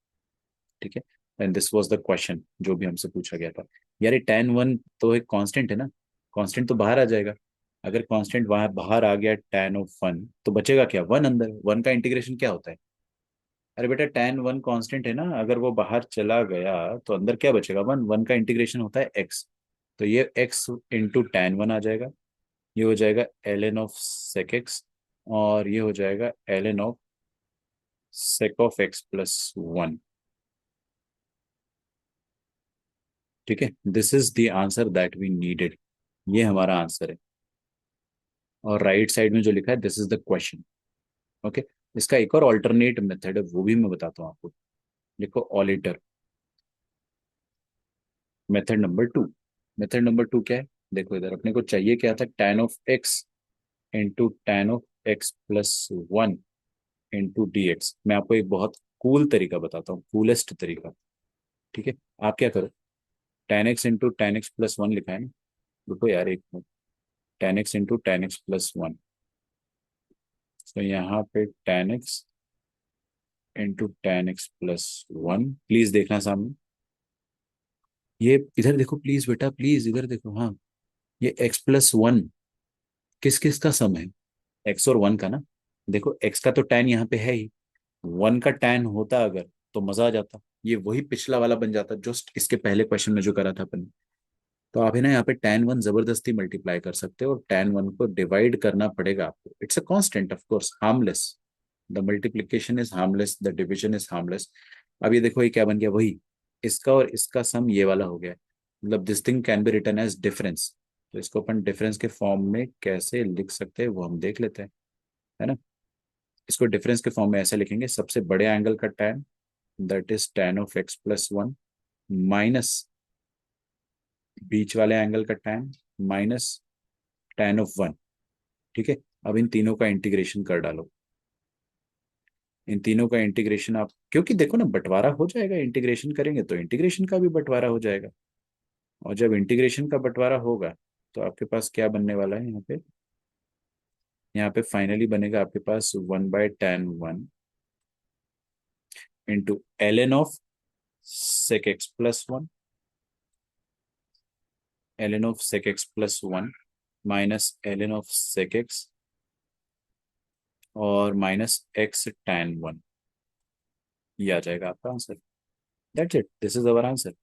ठीक है। And this was the question जो भी हमसे पूछा गया था। यार ये tan1 तो एक कांस्टेंट है ना, कांस्टेंट तो बाहर आ जाएगा। अगर कांस्टेंट वहां बाहर आ गया tan(1), तो बचेगा क्या, वन अंदर। वन का इंटीग्रेशन क्या होता है, अरे बेटा tan1 कांस्टेंट है ना, अगर वो बाहर चला गया तो अंदर क्या बचेगा, वन। वन का इंटीग्रेशन होता है x, तो ये x इंटू tan1 आ जाएगा। ये हो जाएगा ln ऑफ sec x, और ये हो जाएगा ln of sec of x plus one. ठीक है, this is the answer that we needed, ये हमारा आंसर है। और राइट साइड में जो लिखा है, this is the question. Okay, इसका एक और ऑल्टरनेट मेथड है, वो भी मैं बताता हूँ आपको। देखो aliter, method number two. Method number two क्या है, देखो इधर अपने को चाहिए क्या था, tan of x into tan of x plus one into D x. मैं आपको एक बहुत कूल तरीका बताता हूँ, कूलेस्ट तरीका। ठीक है, आप क्या करो, tan x into tan x plus one लिखा है ना, रुको यार एक minute, tan x into tan x plus one, तो यहाँ पे tan x into tan x plus one, please देखना सामने। ये इधर देखो प्लीज बेटा, प्लीज इधर देखो, हाँ। ये x प्लस वन किस किस का सम है, x और वन का ना। देखो x का तो tan यहाँ पे है ही, वन का tan होता अगर तो मजा आ जाता, ये वही पिछला वाला बन जाता जस्ट इसके पहले क्वेश्चन में जो करा था अपन ने। तो आप है ना यहाँ पे tan1 जबरदस्ती मल्टीप्लाई कर सकते हो, और tan1 को डिवाइड करना पड़ेगा आपको। It's a constant of course, harmless. The multiplication is harmless, the division is harmless. अब ये देखो ये क्या बन गया, वही इसका और इसका सम ये वाला हो गया। मतलब this thing can be written as difference. तो इसको अपन डिफरेंस के फॉर्म में कैसे लिख सकते हैं वो हम देख लेते हैं, है ना। इसको डिफरेंस के फॉर्म में ऐसे लिखेंगे, सबसे बड़े एंगल का tan, that is tan of x plus one, minus बीच वाले एंगल का tan, minus tan of one. ठीक है, अब इन तीनों का इंटीग्रेशन कर डालो। इन तीनों का इंटीग्रेशन आप, क्योंकि देखो ना बंटवारा हो जाएगा, इंटीग्रेशन करेंगे तो इंटीग्रेशन का भी बंटवारा हो जाएगा। और जब इंटीग्रेशन का बंटवारा होगा तो आपके पास क्या बनने वाला है यहाँ पे, यहाँ पे फाइनली बनेगा आपके पास 1/tan1 into ln of sec x plus one, ln of sec x plus one minus ln of sec x, और माइनस x tan1। ये आ जाएगा आपका answer. That's it, this is our answer.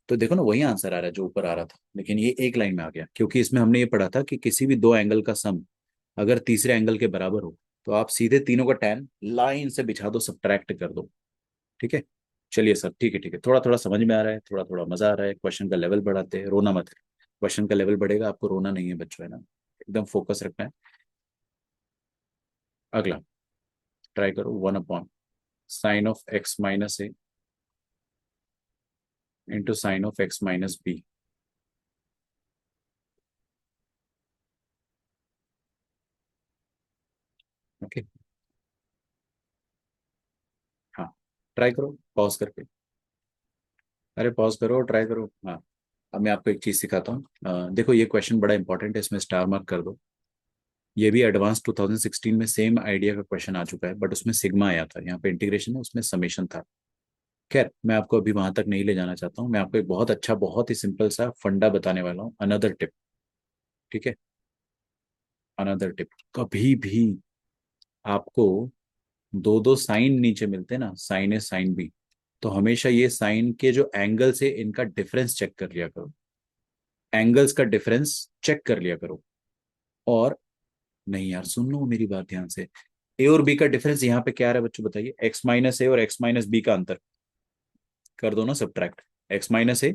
तो देखो ना वही आंसर आ रहा है जो ऊपर आ रहा था, लेकिन ये एक लाइन में आ गया, क्योंकि इसमें हमने ये पढ़ा था कि किसी भी दो एंगल का सम अगर तीसरे एंगल के बराबर हो तो आप सीधे तीनों का टैन लाइन से बिछा दो, सब्ट्रैक्ट कर दो। ठीक है, चलिए सर, ठीक है ठीक है, थोड़ा थोड़ा समझ में आ रहा है, थोड़ा थोड़ा मजा आ रहा है। क्वेश्चन का लेवल बढ़ाते हैं, रोना मत। क्वेश्चन का लेवल बढ़ेगा, आपको रोना नहीं है बच्चों, है ना, एकदम फोकस रखना है। अगला ट्राई करो, 1/, sine of x minus A into sine of x minus B. Okay, हाँ, ट्राई करो पॉज करके। अरे पॉज करो, ट्राई करो, हाँ। अब मैं आपको एक चीज सिखाता हूँ, देखो ये क्वेश्चन बड़ा इंपॉर्टेंट है, इसमें स्टार मार्क कर दो। ये भी एडवांस 2016 में सेम आइडिया का क्वेश्चन आ चुका है, बट उसमें सिग्मा आया था, यहाँ पे इंटीग्रेशन है, उसमें समेशन था। खैर मैं आपको अभी वहां तक नहीं ले जाना चाहता हूँ, मैं आपको एक बहुत अच्छा, बहुत ही सिंपल सा फंडा बताने वाला हूँ, अनदर टिप। ठीक है, अनदर टिप, कभी भी आपको दो दो साइन नीचे मिलते ना, साइन ए साइन बी, तो हमेशा ये साइन के जो एंगल से इनका डिफरेंस चेक कर लिया करो, एंगल्स का डिफरेंस चेक कर लिया करो। और नहीं यार, सुन लो मेरी बात ध्यान से, ए और बी का डिफरेंस यहाँ पे क्या आ रहा है बच्चों, बताइए, एक्स माइनस ए और एक्स माइनस बी का अंतर कर दो ना, subtract. X minus a,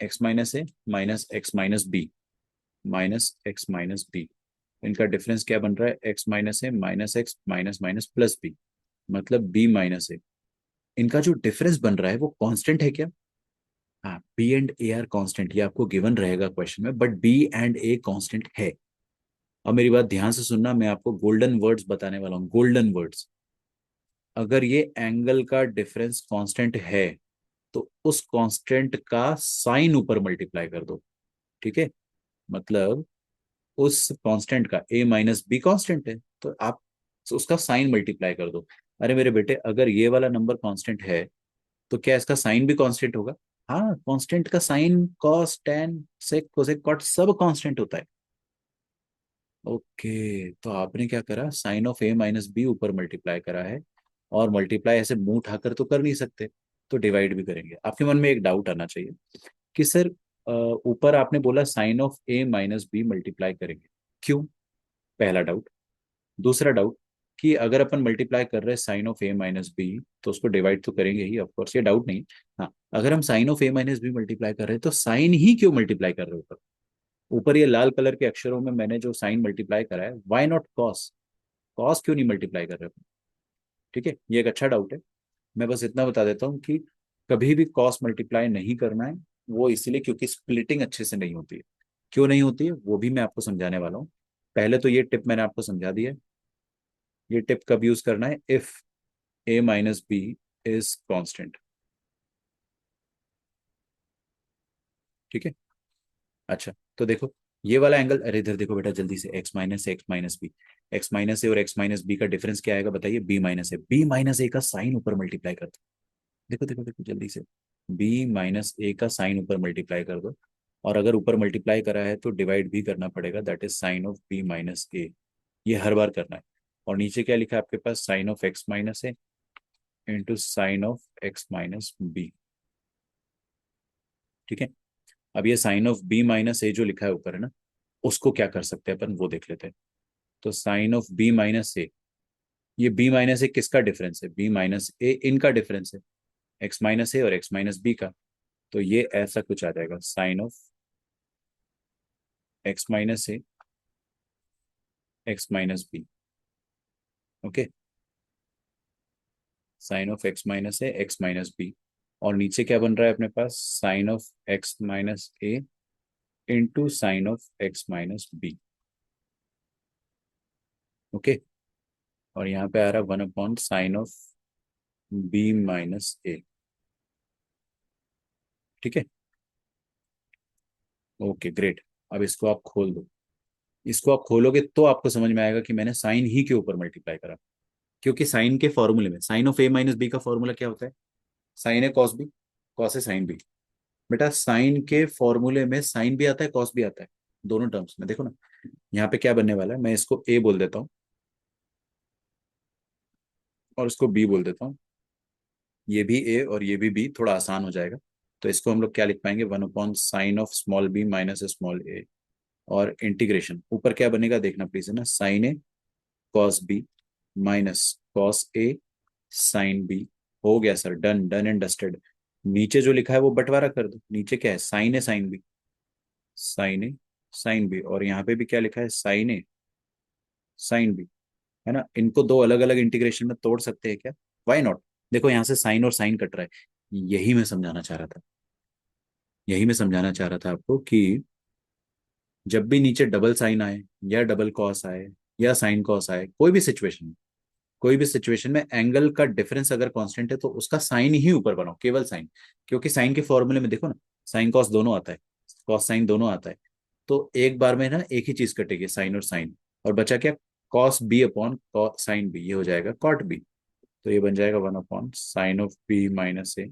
x minus a minus x minus b, minus x minus b, इनका डिफरेंस क्या बन रहा है, x minus a minus x minus minus plus b, मतलब बी माइनस ए। इनका जो डिफरेंस बन रहा है वो कांस्टेंट है क्या, हाँ, B and A are constant, ये आपको गिवन रहेगा क्वेश्चन में, but B and A constant है। अब मेरी बात ध्यान से सुनना, मैं आपको गोल्डन वर्ड्स बताने वाला हूँ, गोल्डन वर्ड्स। अगर ये एंगल का डिफरेंस कांस्टेंट है तो उस कांस्टेंट का साइन ऊपर मल्टीप्लाई कर दो। ठीक है, मतलब उस कांस्टेंट का, ए माइनस बी कांस्टेंट है तो आप उसका साइन मल्टीप्लाई कर दो। अरे मेरे बेटे, अगर ये वाला नंबर कांस्टेंट है तो क्या इसका साइन भी कांस्टेंट होगा? हाँ, कांस्टेंट का sine, cos, tan, sec, cosec, cot सब कांस्टेंट होता है। ओके, तो आपने क्या करा, sine of A minus B ऊपर मल्टीप्लाई करा है। और मल्टीप्लाई ऐसे मुंह उठाकर तो कर नहीं सकते, तो डिवाइड भी करेंगे। आपके मन में एक डाउट आना चाहिए कि सर, ऊपर आपने बोला sine of A minus B multiply करेंगे, क्यों? पहला डाउट। दूसरा डाउट, कि अगर अपन मल्टीप्लाई कर रहे हैं sine of A minus B, तो उसको डिवाइड तो करेंगे ही, ऑफकोर्स, ये डाउट नहीं। हाँ, अगर हम sine of A minus B multiply कर रहे हैं तो साइन ही क्यों मल्टीप्लाई कर रहे हो ऊपर? ऊपर ये लाल कलर के अक्षरों में मैंने जो साइन मल्टीप्लाई करा है, व्हाई नॉट कॉस? कॉस क्यों नहीं मल्टीप्लाई कर रहे हो? ठीक है, ये एक अच्छा डाउट है। मैं बस इतना बता देता हूँ कि कभी भी कॉस मल्टीप्लाई नहीं करना है, वो इसलिए क्योंकि स्प्लिटिंग अच्छे से नहीं होती है। क्यों नहीं होती है वो भी मैं आपको समझाने वाला हूँ। पहले तो ये टिप मैंने आपको समझा दी है। ये टिप कब यूज करना है? If A minus B is constant. ठीक है। अच्छा, तो देखो, ये वाला एंगल, अरे इधर देखो बेटा जल्दी से, x minus b. X minus a और एक्स माइनस बी का डिफरेंस क्या आएगा बताइए? B minus a. B minus a का साइन ऊपर मल्टीप्लाई कर दो। देखो देखो देखो जल्दी से, बी माइनस ए का साइन ऊपर मल्टीप्लाई कर दो। और अगर ऊपर मल्टीप्लाई करा है तो डिवाइड भी करना पड़ेगा, that is sine of b minus a. ये हर बार करना है। और नीचे क्या लिखा है आपके पास? Sine of x minus A into sine of x minus B. ठीक है। अब ये sine of b minus a जो लिखा है ऊपर है ना, उसको क्या कर सकते हैं अपन, वो देख लेते हैं। तो sign of b minus a, ये बी माइनस ए किसका डिफरेंस है? बी माइनस ए इनका डिफरेंस है, एक्स माइनस ए और एक्स माइनस बी का। तो ये ऐसा कुछ आ जाएगा, sine of x minus a x minus B. Okay, sine of x minus a x minus b. और नीचे क्या बन रहा है अपने पास? Sine of x minus A into sine of x minus B. Okay, और यहाँ पे आ रहा है one upon sine of b minus a. ठीक है। Okay great. अब इसको आप खोल दो। इसको आप खोलोगे तो आपको समझ में आएगा कि मैंने साइन ही के ऊपर मल्टीप्लाई करा। क्योंकि साइन के फॉर्मूले में, sine of A minus B का फॉर्मूला क्या होता है? साइन है कॉस बी, कॉस है साइन बी। बेटा, साइन के फॉर्मूले में साइन भी आता है, कॉस भी आता है, दोनों टर्म्स में। देखो ना, यहाँ पे क्या बनने वाला है, मैं इसको ए बोल देता हूँ और इसको बी बोल देता हूँ। ये भी ए और ये भी बी, थोड़ा आसान हो जाएगा। तो इसको हम लोग क्या लिख पाएंगे? One upon sine of small b minus small a. और इंटीग्रेशन ऊपर क्या बनेगा देखना प्लीज, है ना, साइन ए कॉस बी माइनस कॉस ए साइन बी। हो गया sir, done, done and dusted. नीचे जो लिखा है वो बंटवारा कर दो। नीचे क्या है? Sine A sine B, sign A sine B. और यहाँ पे भी क्या लिखा है? साइन ए साइन बी, है ना। इनको दो अलग अलग इंटीग्रेशन में तोड़ सकते हैं क्या? Why not. देखो यहाँ से साइन और साइन कट रहा है, यही मैं समझाना चाह रहा था। यही मैं समझाना चाह रहा था आपको कि जब भी नीचे डबल साइन आए या डबल कॉस आए या साइन कॉस आए, कोई भी सिचुएशन में एंगल का डिफरेंस अगर कांस्टेंट है तो उसका साइन ही ऊपर बनाओ, केवल साइन। क्योंकि साइन के फॉर्मूले में देखो ना, साइन कॉस दोनों आता है, कॉस साइन दोनों आता है। तो एक बार में ना एक ही चीज कटेगी, साइन और साइन। और बचा क्या? Cos b upon sine b, ये हो जाएगा कॉट बी। तो ये बन जाएगा one upon sine of b minus a.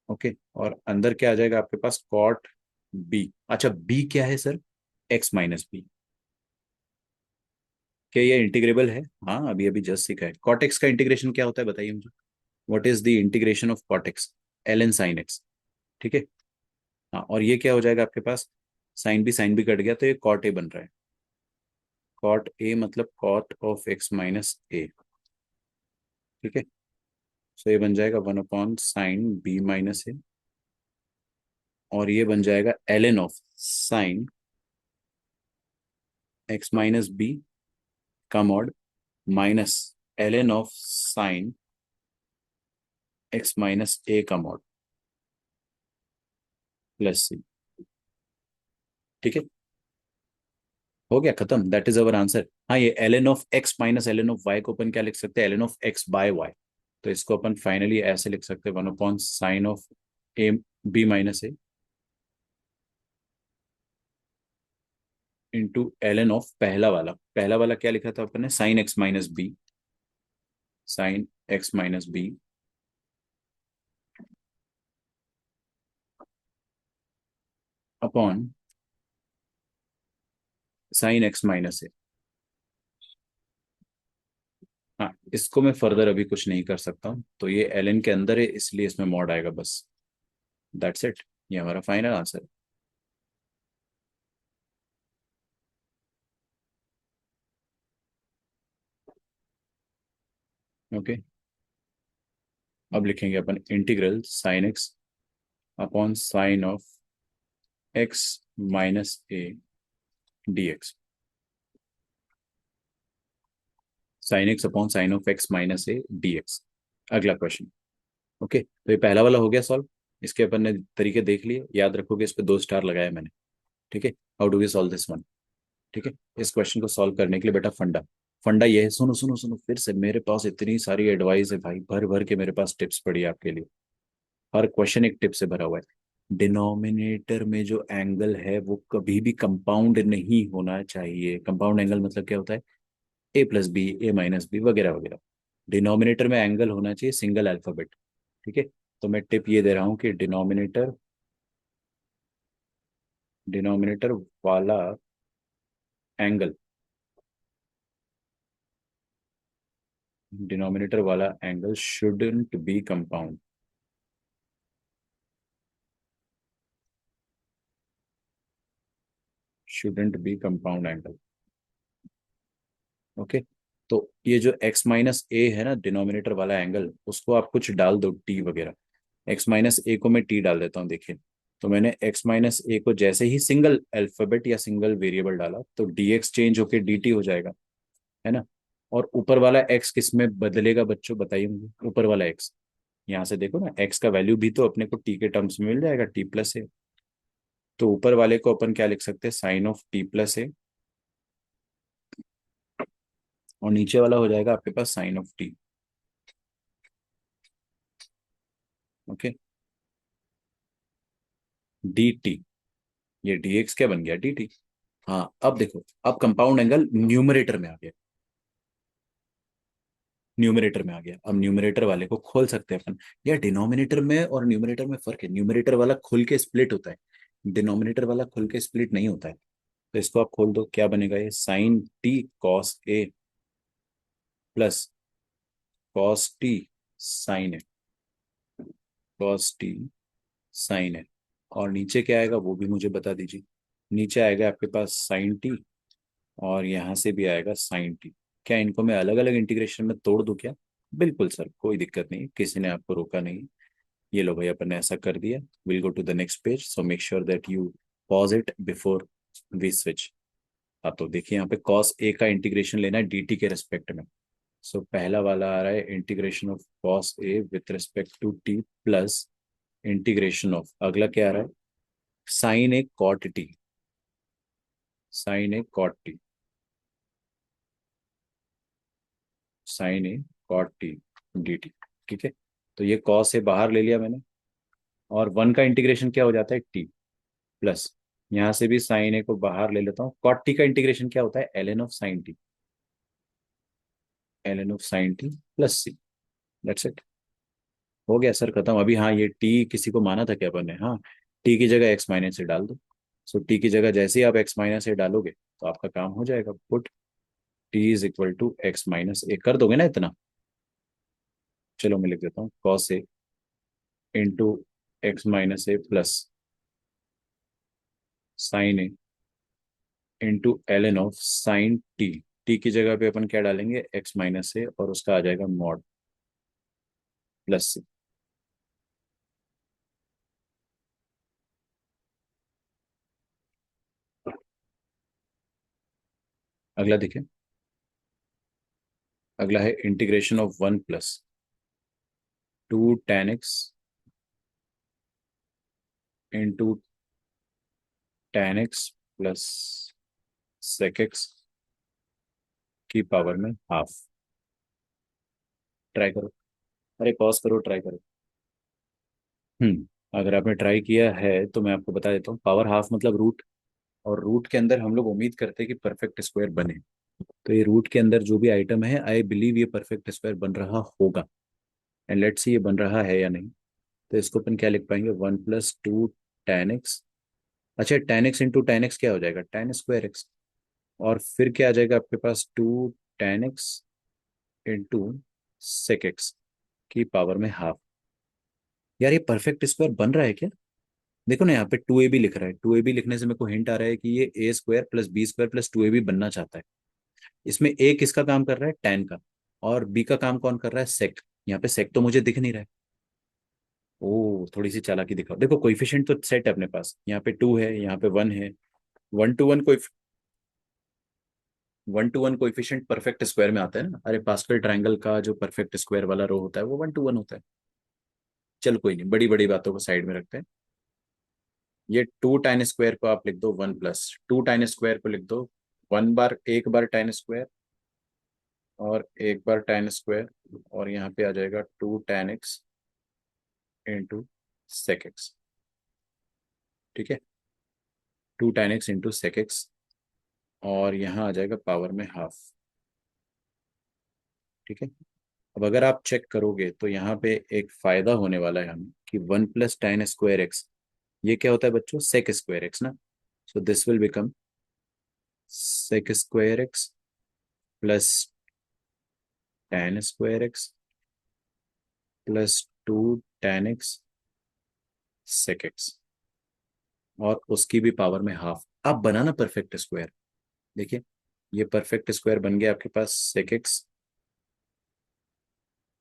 Okay, और अंदर क्या आ जाएगा आपके पास? Cot b. अच्छा, बी क्या है सर? X minus B. क्या ये इंटीग्रेबल है? हाँ, अभी अभी जस्ट सीखा है। कॉट एक्स का इंटीग्रेशन क्या होता है बताइए मुझे। What is the integration of cot x? L n sine x. ठीक है। हाँ, और ये क्या हो जाएगा आपके पास? साइन बी कट गया तो ये कॉट ए बन रहा है। कॉट ए मतलब cot of x minus a. ठीक है। सो ये बन जाएगा one upon sine b minus a. और ये बन जाएगा l N of sine x minus B का mod minus l N of sine x minus a का मॉड प्लस सी। ठीक है, हो गया खत्म, दैट इज अवर आंसर। हाँ, ये L N of x minus l N of y को अपन क्या लिख सकते हैं, L N of x by y. तो इसको अपन फाइनली ऐसे लिख सकते हैं, one upon sine of a b minus A into l N of पहला वाला क्या लिखा था अपन ने, sine x minus b, sine x minus b upon sine x minus a. हाँ, इसको मैं फर्दर अभी कुछ नहीं कर सकता हूँ, तो ये एल एन के अंदर है इसलिए इसमें मॉड आएगा बस। दैट्स इट, ये हमारा फाइनल आंसर है। ओके, अब लिखेंगे अपन integral sine x upon sine of x minus a d x, sine x upon sine of x minus a d x. अगला क्वेश्चन। ओके, तो ये पहला वाला हो गया सॉल्व। इसके अपन ने तरीके देख लिए, याद रखोगे इस पे 2 स्टार लगाया मैंने। ठीक है, how do we solve this one. ठीक है, इस क्वेश्चन को सॉल्व करने के लिए बेटा फंडा, फंडा ये है, सुनो सुनो सुनो फिर से, मेरे पास इतनी सारी एडवाइस है भाई, भर भर के मेरे पास टिप्स पड़ी है आपके लिए। हर क्वेश्चन एक टिप से भरा हुआ है। डिनोमिनेटर में जो एंगल है वो कभी भी कंपाउंड नहीं होना चाहिए। कंपाउंड एंगल मतलब क्या होता है, ए प्लस बी, ए माइनस बी वगैरह वगैरह। डिनोमिनेटर में एंगल होना चाहिए सिंगल अल्फाबेट। ठीक है, तो मैं टिप ये दे रहा हूँ कि डिनोमिनेटर डिनोमिनेटर वाला एंगल डिनोमिनेटर वाला angle shouldn't be compound, shouldn't be compound angle. Okay, तो ये जो x माइनस ए है ना डिनोमिनेटर वाला एंगल, उसको आप कुछ डाल दो टी वगैरह। x माइनस ए को मैं टी डाल देता हूँ, देखिए। तो मैंने x माइनस ए को जैसे ही सिंगल अल्फाबेट या सिंगल वेरिएबल डाला तो dx चेंज होके dt हो जाएगा, है ना। और ऊपर वाला x किस में बदलेगा बच्चों, बताइए मुझे। ऊपर वाला x, यहाँ से देखो ना, x का वैल्यू भी तो अपने को t के टर्म्स में मिल जाएगा, t प्लस ए। तो ऊपर वाले को अपन क्या लिख सकते हैं, sine of t plus a, और नीचे वाला हो जाएगा आपके पास sine of t। Okay, dt, ये dx क्या बन गया, dt। हाँ, अब देखो, अब कंपाउंड एंगल न्यूमरेटर में आ गया, न्यूमरेटर में आ गया। अब न्यूमरेटर वाले को खोल सकते हैं अपन। या डिनोमिनेटर में और न्यूमरेटर में फर्क है, न्यूमरेटर वाला खुल के स्प्लिट होता है, डिनोमिनेटर वाला खुल के स्प्लिट नहीं होता है। तो इसको आप खोल दो, क्या बनेगा, ये sign T cos A plus cos T sine A, cos T sine ए। और नीचे क्या आएगा वो भी मुझे बता दीजिए। नीचे आएगा आपके पास साइन टी, और यहाँ से भी आएगा साइन टी। क्या इनको मैं अलग अलग इंटीग्रेशन में तोड़ दूं क्या? बिल्कुल सर, कोई दिक्कत नहीं, किसी ने आपको रोका नहीं। ये लो भाई, अपन ने ऐसा कर दिया। Will go to the next page, so make sure that you pause it before we switch. हाँ, तो देखिए यहाँ पे कॉस ए का इंटीग्रेशन लेना है dt के रेस्पेक्ट में। सो पहला वाला आ रहा है integration of cos A with respect to t plus integration of, अगला क्या आ रहा है, sine A cot t, sine A cot t, sine A cot t dt। ठीक है, तो ये कॉस ए बाहर ले लिया मैंने, और वन का इंटीग्रेशन क्या हो जाता है, टी प्लस, यहाँ से भी साइन ए को बाहर ले लेता हूँ, कॉट टी का इंटीग्रेशन क्या होता है, L N of sine t, l N of sine t plus c. That's it, हो गया सर खत्म। अभी हाँ, ये टी किसी को माना था क्या अपन ने, हाँ, टी की जगह एक्स माइनस ए डाल दो। सो टी की जगह जैसे ही आप एक्स माइनस ए डालोगे तो आपका काम हो जाएगा, put t is equal to x minus a कर दोगे ना इतना। चलो मैं लिख देता हूँ, cos a into x minus a plus sine a into l N of sine t. T की जगह पे अपन क्या डालेंगे, एक्स माइनस ए, और उसका आ जाएगा मॉड प्लस सी। अगला देखिए, अगला है integration of one plus 2 tan x into tan x plus sec x की पावर में हाफ। ट्राई करो। अरे पॉज करो, ट्राई करो। अगर आपने ट्राई किया है तो मैं आपको बता देता हूँ, पावर हाफ मतलब रूट। और रूट के अंदर हम लोग उम्मीद करते हैं कि परफेक्ट स्क्वायर बने। तो ये रूट के अंदर जो भी आइटम है, आई बिलीव ये परफेक्ट स्क्वायर बन रहा होगा। एंड लेट्स सी ये बन रहा है या नहीं। तो इसको अपन क्या लिख पाएंगे, 1 + 2 tan x। अच्छा, tan x into tan x क्या हो जाएगा, tan²x। और फिर क्या आ जाएगा आपके पास, 2 tan x into sec x की पावर में हाफ। यार ये परफेक्ट स्क्वायर बन रहा है क्या? देखो ना, यहाँ पे 2ab लिख रहा है। 2ab लिखने से मेरे को हिंट आ रहा है कि ये a² + b² + 2ab बनना चाहता है। इसमें a किसका काम कर रहा है, tan का। और b का काम कौन कर रहा है, sec। यहाँ पे sec तो मुझे दिख नहीं रहा है। ओ, थोड़ी सी चालाकी दिखाओ। देखो कोइफिशिएंट तो सेट है अपने पास, यहाँ पे 2 है, यहाँ पे 1 है। 1 to 1 कोई 1 to 1 कोइफिशिएंट परफेक्ट स्क्वायर में आता है ना। अरे पास्कल ट्रायंगल का जो परफेक्ट स्क्वायर वाला रो होता है वो 1 to 1 होता है। चल कोई नहीं, बड़ी बड़ी बातों को साइड में रखते हैं। ये 2 tan² को आप लिख दो 1 + 2 tan² को लिख दो 1 बार, एक बार tan², और एक बार tan²। और यहाँ पे आ जाएगा 2 tan x into sec x। ठीक है, 2 tan x into sec x। और यहाँ आ जाएगा पावर में हाफ। ठीक है। अब अगर आप चेक करोगे तो यहाँ पे एक फायदा होने वाला है हमें कि 1 + tan²x, ये क्या होता है बच्चों, sec²x ना। सो this will become sec²x plus tan²x plus 2 tan x sec x। और उसकी भी पावर में हाफ। अब बनाना परफेक्ट स्क्वायर। देखिए, ये परफेक्ट स्क्वायर बन गया आपके पास, sec x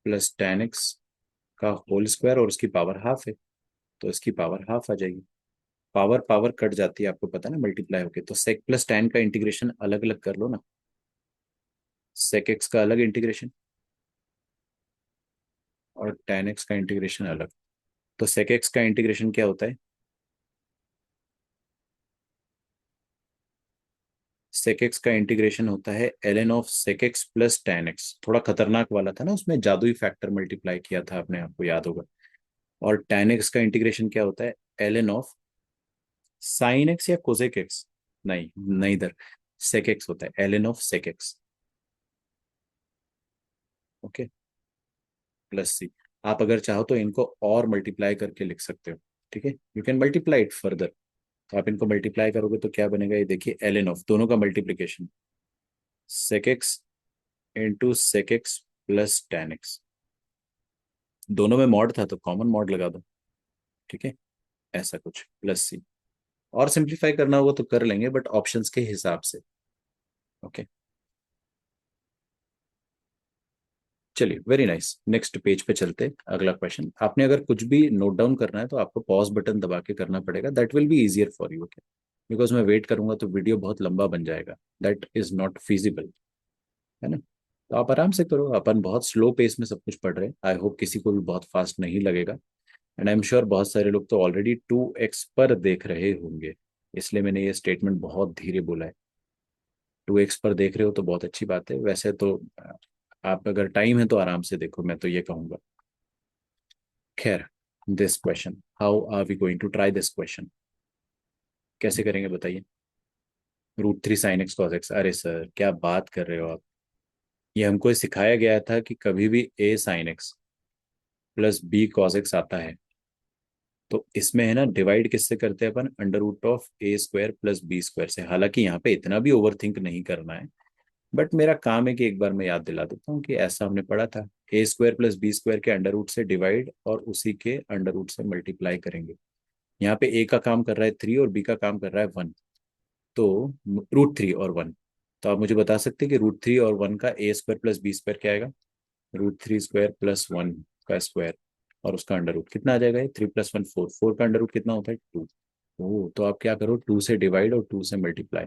plus tan x का होल स्क्वायर, और उसकी पावर हाफ है। तो इसकी पावर हाफ आ जाएगी। पावर पावर कट जाती है, आपको पता है ना, मल्टीप्लाई होके। तो सेक प्लस टैन का इंटीग्रेशन अलग अलग कर लो ना। सेक एक्स का अलग इंटीग्रेशन, और टैन एक्स का इंटीग्रेशन अलग। तो सेक एक्स का इंटीग्रेशन क्या होता है, सेक एक्स का इंटीग्रेशन होता है ln of sec x plus tan x. थोड़ा खतरनाक वाला था ना, उसमें जादुई फैक्टर मल्टीप्लाई किया था आपने, आपको याद होगा। और टैन एक्स का इंटीग्रेशन क्या होता है, ln ऑफ साइन एक्स या कोसेक एक्स। नहीं, नहीं इधर, सेक एक्स होता है, ln of sec x. Okay, plus c. आप अगर चाहो तो इनको और मल्टीप्लाई करके लिख सकते हो। ठीक है, you can multiply it further. तो आप इनको मल्टीप्लाई करोगे तो क्या बनेगा, ये देखिए, ln ऑफ दोनों का multiplication, sec x into sec x plus tan x. दोनों में मॉड था तो कॉमन मॉड लगा दो। ठीक है, ऐसा कुछ प्लस सी। और सिंप्लीफाई करना होगा तो कर लेंगे, बट ऑप्शंस के हिसाब से। ओके, चलिए, वेरी नाइस। नेक्स्ट पेज पे चलते हैं। अगला क्वेश्चन, आपने अगर कुछ भी नोट डाउन करना है तो आपको पॉज बटन दबा के करना पड़ेगा, that will be easier for you. Okay, because मैं वेट करूंगा तो वीडियो बहुत लंबा बन जाएगा, दैट इज नॉट फिजिबल, है ना। तो आप आराम से करो, अपन बहुत स्लो पेस में सब कुछ पढ़ रहे हैं। आई होप किसी को भी बहुत फास्ट नहीं लगेगा। एंड आई एम श्योर बहुत सारे लोग तो ऑलरेडी 2x पर देख रहे होंगे, इसलिए मैंने ये स्टेटमेंट बहुत धीरे बोला है। 2x पर देख रहे हो तो बहुत अच्छी बात है। वैसे तो आप अगर टाइम है तो आराम से देखो, मैं तो ये कहूंगा। खैर, this question, how are we going to try this question, कैसे करेंगे बताइए। √3 sin x cos x, अरे सर क्या बात कर रहे हो आप। ये हमको सिखाया गया था कि कभी भी a sin x + b cos x आता है। तो इसमें है ना, डिवाइड किससे करते हैं अपन, √a² + b² से। हालांकि यहाँ पे इतना भी ओवर थिंक नहीं करना है, बट मेरा काम है कि एक बार मैं याद दिला देता हूँ कि ऐसा हमने पढ़ा था। a² + b² के अंडर रूट से डिवाइड, और उसी के अंडर रूट से मल्टीप्लाई करेंगे। यहाँ पे a का काम कर रहा है 3 और b का काम कर रहा है 1। तो √3 और 1। तो आप मुझे बता सकते हैं कि √3 और 1 का a² + b² क्या आएगा, √3² + 1 का स्क्वायर, और उसका अंडर रूट कितना आ जाएगा, ये 3 + 1 4, 4 का अंडर रूट कितना होता है, 2। ओ, तो आप क्या करो, 2 से डिवाइड और 2 से मल्टीप्लाई।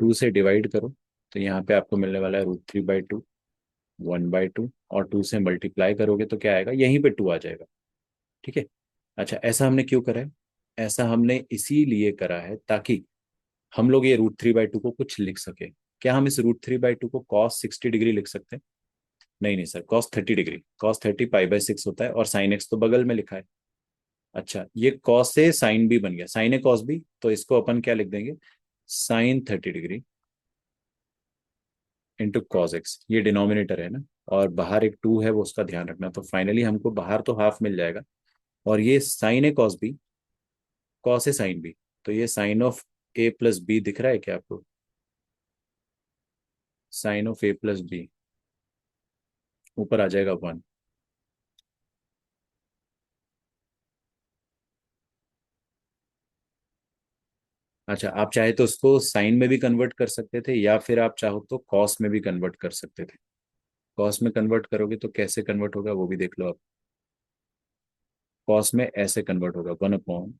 2 से डिवाइड करो तो यहाँ पे आपको मिलने वाला है √3/2। 1/2, और 2 से मल्टीप्लाई करोगे तो क्या आएगा, यहीं पे 2 आ जाएगा। ठीक है। अच्छा, ऐसा हमने क्यों करा है? ऐसा हमने इसीलिए करा है ताकि हम लोग ये √3/2 को कुछ लिख सके। क्या हम इस √3/2 को cos 60 डिग्री लिख सकते हैं? नहीं नहीं सर, cos 30 डिग्री, cos 30 π/6 होता है, और साइन एक्स तो बगल में लिखा है। अच्छा, ये कॉस से साइन भी बन गया, साइन ए कॉस भी, तो इसको अपन क्या लिख देंगे, sin 30 degree into cos x, ये डिनोमिनेटर है ना, और बाहर एक 2 है, वो उसका ध्यान रखना। तो फाइनली हमको बाहर तो हाफ मिल जाएगा, और ये साइन ए कॉस बी, कॉस ए साइन बी, तो ये sine of A plus B दिख रहा है क्या आपको? Sine of A plus B ऊपर आ जाएगा 1। अच्छा, आप चाहे तो उसको साइन में भी कन्वर्ट कर सकते थे, या फिर आप चाहो तो कॉस में भी कन्वर्ट कर सकते थे। कॉस में कन्वर्ट करोगे तो कैसे कन्वर्ट होगा वो भी देख लो आप। कॉस में ऐसे कन्वर्ट होगा, 1 अपॉन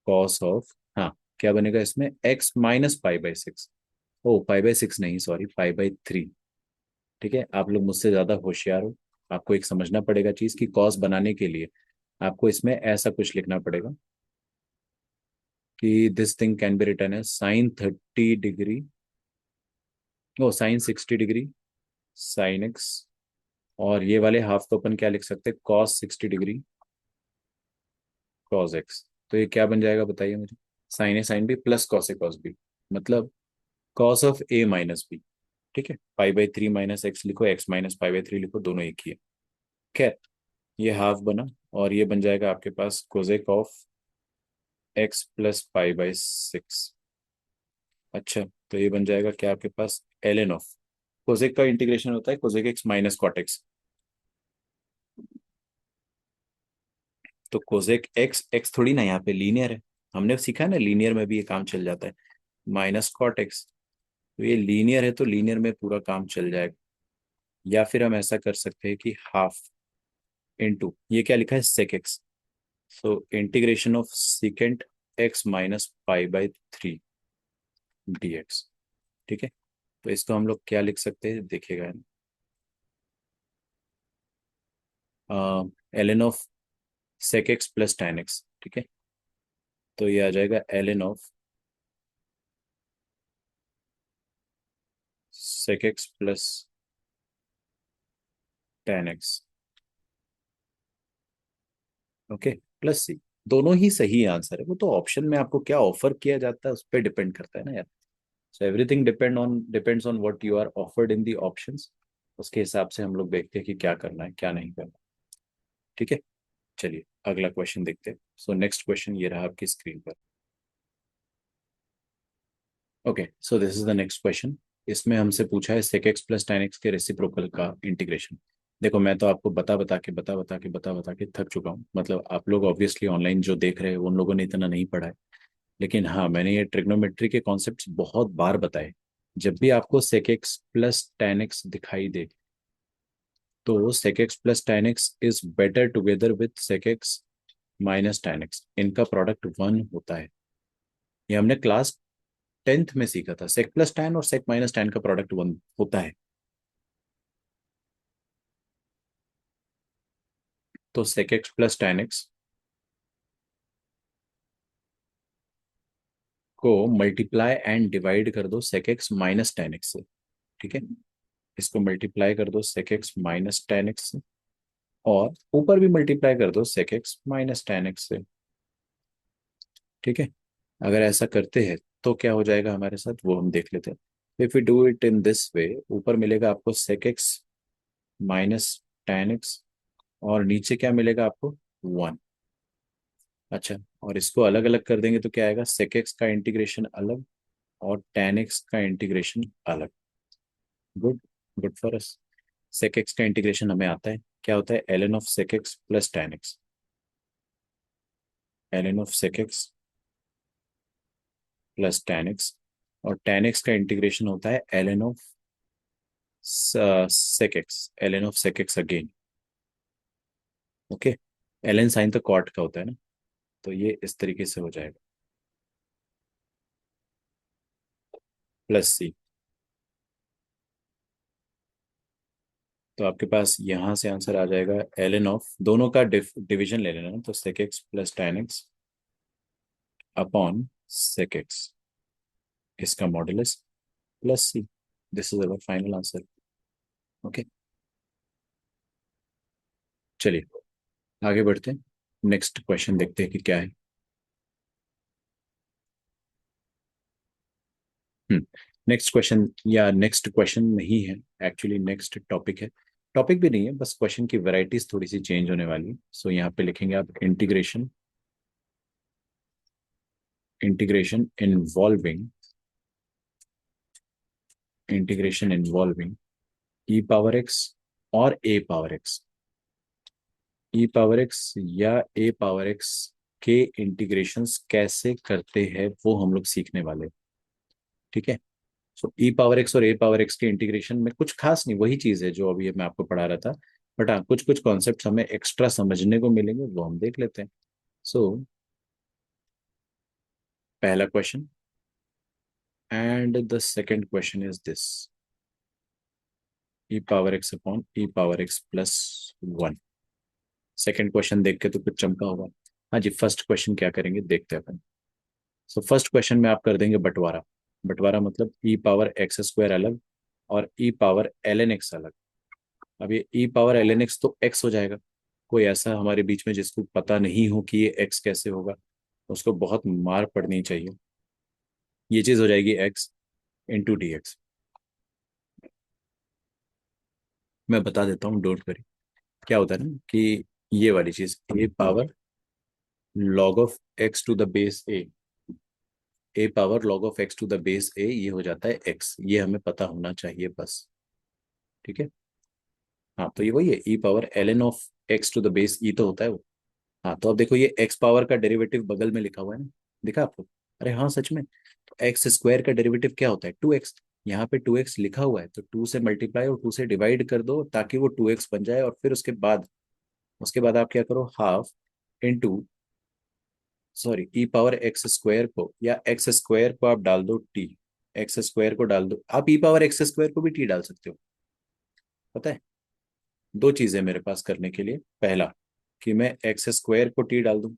कॉस ऑफ, हाँ, क्या बनेगा इसमें, x - π/6। ओ, π/6 नहीं, सॉरी, π/3। ठीक है, आप लोग मुझसे ज्यादा होशियार हो। आपको एक समझना पड़ेगा चीज कि कॉस बनाने के लिए आपको इसमें ऐसा कुछ लिखना पड़ेगा कि this thing can be written as sin 30 degree, oh sin 60 degree sine x, और ये वाले हाफ को अपन क्या लिख सकते हैं, cos 60 डिग्री cos एक्स। तो ये क्या बन जाएगा बताइए मुझे, sine A sine B plus cos A cos B, मतलब cos of A minus B. ठीक है, π/3 माइनस एक्स लिखो, x - π/3 लिखो, दोनों एक ही है। खैर, ये हाफ बना, और ये बन जाएगा आपके पास कोजेक ऑफ x प्लस π/6। अच्छा, तो ये बन जाएगा क्या आपके पास, ln ऑफ, कोजेक का इंटीग्रेशन होता है cosec x minus cot x, तो कोजेक एक्स, एक्स थोड़ी ना यहाँ पे लीनियर है, हमने सीखा है ना लीनियर में भी ये काम चल जाता है, माइनस कॉट एक्स, तो ये लीनियर है तो लीनियर में पूरा काम चल जाएगा। या फिर हम ऐसा कर सकते हैं कि हाफ इंटू, ये क्या लिखा है, sec x, so integration of secant x - π/3 dx। ठीक है, तो इसको हम लोग क्या लिख सकते हैं देखिएगा, ln of sec x plus tan x. ठीक है, तो ये आ जाएगा ln of sec x plus tan x. Okay, plus c, दोनों ही सही आंसर है, वो तो ऑप्शन में आपको क्या ऑफर किया जाता है उस पर डिपेंड करता है ना यार। So everything depends on what you are offered in the options, उसके हिसाब से हम लोग देखते हैं कि क्या करना है क्या नहीं करना। ठीक है, चलिए अगला क्वेश्चन देखते हैं। सो नेक्स्ट क्वेश्चन ये रहा आपकी स्क्रीन पर। Okay, so this is the next question. इसमें हमसे पूछा है sec x plus tan x के रेसिप्रोकल का इंटीग्रेशन। देखो, मैं तो आपको बता बता के थक चुका हूँ, मतलब आप लोग ऑब्वियसली ऑनलाइन जो देख रहे हैं उन लोगों ने इतना नहीं पढ़ा है, लेकिन हाँ, मैंने ये ट्रिग्नोमेट्री के कॉन्सेप्ट्स बहुत बार बताए। जब भी आपको sec x plus tan x दिखाई दे, तो sec x plus tan x is better together with sec x minus tan x, इनका प्रोडक्ट 1 होता है। ये हमने क्लास 10th में सीखा था, sec प्लस tan और sec माइनस tan का प्रोडक्ट 1 होता है। तो sec x plus tan x को मल्टीप्लाई एंड डिवाइड कर दो sec x minus tan x से। ठीक है, इसको मल्टीप्लाई कर दो sec x minus tan x से, और ऊपर भी मल्टीप्लाई कर दो sec x minus tan x से। ठीक है, अगर ऐसा करते हैं तो क्या हो जाएगा हमारे साथ, वो हम देख लेते हैं। If you do it in this way, ऊपर मिलेगा आपको sec x minus tan x, और नीचे क्या मिलेगा आपको, 1। अच्छा, और इसको अलग अलग कर देंगे तो क्या आएगा, sec x का इंटीग्रेशन अलग और tan x का इंटीग्रेशन अलग। Good, good for us. sec x का इंटीग्रेशन हमें आता है, क्या होता है, ln of sec x plus tan x, ln of sec x plus tan x, और tan x का इंटीग्रेशन होता है ln of sec x, ln of sec x again. Okay, ln sine तो कॉट का होता है ना, तो ये इस तरीके से हो जाएगा, प्लस सी। तो आपके पास यहाँ से आंसर आ जाएगा ln ऑफ, दोनों का डिवीजन ले लेना ना, तो sec x plus tan x upon sec x, इसका modulus plus c। This is our final answer. Okay, चलिए आगे बढ़ते हैं, नेक्स्ट क्वेश्चन देखते हैं कि क्या है। हम्म नेक्स्ट क्वेश्चन, या नेक्स्ट क्वेश्चन नहीं है, एक्चुअली नेक्स्ट टॉपिक है। टॉपिक भी नहीं है, बस क्वेश्चन की वैरायटीज थोड़ी सी चेंज होने वाली है। सो यहाँ पे लिखेंगे आप integration, integration involving, integration involving e power x और a power x, e power x या ए पावर एक्स के इंटीग्रेशंस कैसे करते हैं वो हम लोग सीखने वाले हैं। ठीक है, सो ई पावर एक्स और ए पावर एक्स के इंटीग्रेशन में कुछ खास नहीं, वही चीज है जो अभी मैं आपको पढ़ा रहा था, बट हाँ कुछ कुछ कॉन्सेप्ट हमें एक्स्ट्रा समझने को मिलेंगे, वो हम देख लेते हैं। सो पहला question, and the second question is this, E power x upon E power x plus one. Second question देख के तो कुछ चमका होगा। हाँ जी, फर्स्ट क्वेश्चन क्या करेंगे देखते हैं अपन। सो फर्स्ट क्वेश्चन में आप कर देंगे बंटवारा। बंटवारा मतलब ई पावर एक्स स्क्वायर अलग और ई पावर एल एन एक्स अलग। अब ये ई पावर एल एन एक्स तो एक्स हो जाएगा, कोई ऐसा हमारे बीच में जिसको पता नहीं हो कि ये एक्स कैसे होगा, उसको बहुत मार पड़नी चाहिए। ये चीज हो जाएगी एक्स इंटू डी एक्स। मैं बता देता हूँ, डोंट वरी। क्या होता है ना कि ये वाली चीज a power log of x to the base a power log of x to the base a, ये हो जाता है एक्स, ये हमें पता होना चाहिए बस। ठीक है, हाँ तो ये वही है, e power l N of x to the base e तो होता है वो। हाँ तो अब देखो ये एक्स पावर का डेरिवेटिव बगल में लिखा हुआ है ना, दिखा आपको? अरे हाँ सच में, तो एक्स स्क्वायर का डेरिवेटिव क्या होता है? 2x। यहाँ पे 2x लिखा हुआ है तो 2 से मल्टीप्लाई और 2 से डिवाइड कर दो ताकि वो 2x बन जाए, और फिर उसके बाद आप क्या करो, हाफ इंटू, सॉरी ई पावर एक्स स्क्वायर को, या एक्स स्क्वायर को आप डाल दो टी, एक्स स्क्वायर को डाल दो, आप ई पावर एक्स स्क्वायर को भी टी डाल सकते हो। पता है, दो चीजें मेरे पास करने के लिए। पहला कि मैं एक्स स्क्वायर को टी डाल दूं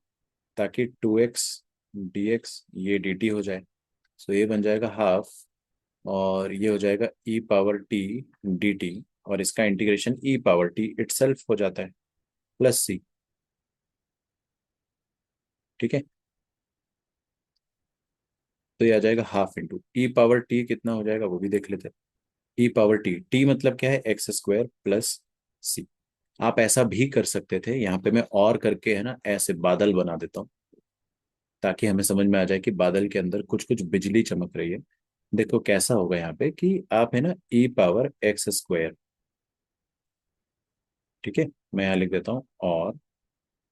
ताकि 2x डी एक्स ये डी टी हो जाए, सो ये बन जाएगा हाफ, और ये हो जाएगा ई पावर टी डी टी, और इसका इंटीग्रेशन ई पावर टी इटसेल्फ हो जाता है प्लस सी। ठीक है, तो ये आ जाएगा हाफ इंटू ई पावर टी, कितना हो जाएगा वो भी देख लेते हैं। ई पावर टी, टी मतलब क्या है, एक्स स्क्वायर प्लस सी। आप ऐसा भी कर सकते थे, यहाँ पे मैं और करके है ना ऐसे बादल बना देता हूँ ताकि हमें समझ में आ जाए कि बादल के अंदर कुछ कुछ बिजली चमक रही है। देखो कैसा होगा यहाँ पे कि आप है ना ई पावर एक्स स्क्वायर, ठीक है, मैं यहाँ लिख देता हूँ, और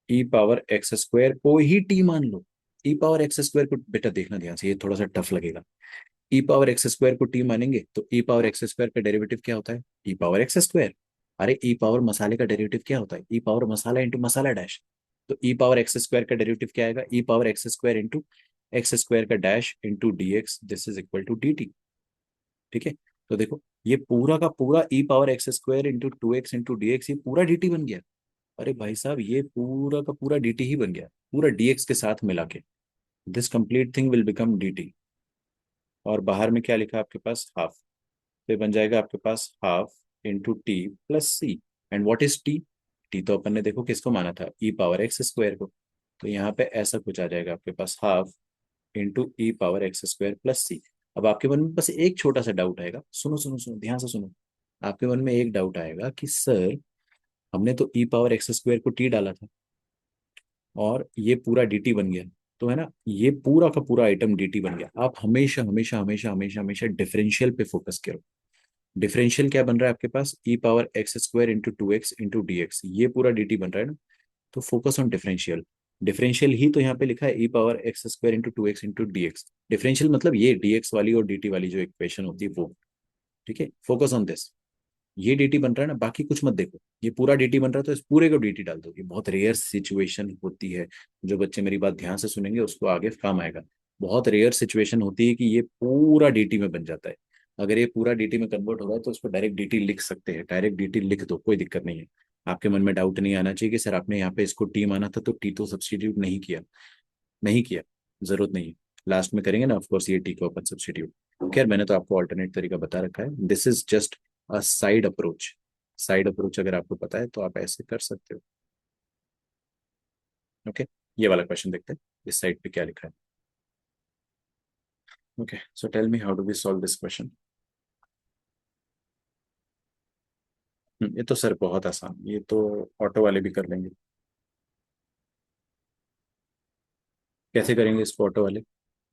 ई पावर एक्स स्क्वायर को ही टी मान लो। ई पावर एक्स स्क्वायर को बेटा देखना ध्यान से, ये थोड़ा सा टफ लगेगा। ई पावर एक्स स्क्वायर को टी मानेंगे तो ई पावर एक्स स्क्वायर का डेरिवेटिव क्या होता है, ई पावर एक्स स्क्वायर। अरे ई पावर मसाले का डेरिवेटिव क्या होता है, ई पावर मसाला इंटू मसाला डैश। तो ई पावर एक्स स्क्वायर का डेरिवेटिव क्या आएगा, e power x square into x square का dash into D x, this is equal to D t. ठीक है, तो देखो ये पूरा का पूरा e power x square into 2x into D x, ये पूरा डी टी बन गया। अरे भाई साहब, ये पूरा का पूरा dt ही बन गया, पूरा dx के साथ मिला के। This complete thing will become dt। और बाहर में क्या लिखा है आपके पास, हाफ। तो ये बन जाएगा आपके पास half into t plus c. And what is t? T तो अपन ने देखो किसको माना था, ई पावर एक्स स्क्वायर को। तो यहाँ पे ऐसा कुछ आ जाएगा आपके पास, हाफ इंटू ई पावर एक्स स्क्वायर प्लस सी। अब आपके मन में बस एक छोटा सा डाउट आएगा, सुनो सुनो सुनो ध्यान से सुनो। आपके मन में एक डाउट आएगा कि सर, हमने तो ई पावर एक्स स्क्वायर को टी डाला था और ये पूरा डीटी बन गया, तो है ना ये पूरा का पूरा आइटम डीटी बन गया। आप हमेशा हमेशा हमेशा हमेशा हमेशा डिफरेंशियल पे फोकस करो। डिफरेंशियल क्या बन रहा है आपके पास, e power x square into 2x into D x, ये पूरा डीटी बन रहा है ना। तो फोकस ऑन डिफरेंशियल। डिफरेंशियल ही तो यहाँ पे लिखा है e power x square into 2x into D x. Differential मतलब ये डीएक्स वाली और डीटी वाली जो इक्वेशन होती है वो। ठीक है, फोकस ऑन दिस। ये डीटी बन रहा है ना, बाकी कुछ मत देखो। ये पूरा डीटी बन रहा है तो इस पूरे को डीटी डाल दो। ये बहुत रेयर सिचुएशन होती है, जो बच्चे मेरी बात ध्यान से सुनेंगे उसको आगे काम आएगा। बहुत रेयर सिचुएशन होती है कि ये पूरा डीटी में बन जाता है। अगर ये पूरा dt में कन्वर्ट हो रहा है तो उसको डायरेक्ट dt लिख सकते हैं, डायरेक्ट dt लिख दो, कोई दिक्कत नहीं है। आपके मन में डाउट नहीं आना चाहिए कि सर आपने यहाँ पे इसको t माना था तो t तो सब्सटीट्यूट नहीं किया। नहीं किया, जरूरत नहीं है। लास्ट में करेंगे ना ऑफकोर्स ये टी को अपन सब्सटीट्यूट। खैर मैंने तो आपको ऑल्टरनेट तरीका बता रखा है, this is just a side approach. Side approach अगर आपको पता है तो आप ऐसे कर सकते हो। ओके, ये वाला क्वेश्चन देखते हैं, इस साइड पे क्या लिखा है। Okay, so tell me how do we solve this question. ये तो सर बहुत आसान, ये तो ऑटो वाले भी कर लेंगे। कैसे करेंगे इसको ऑटो वाले?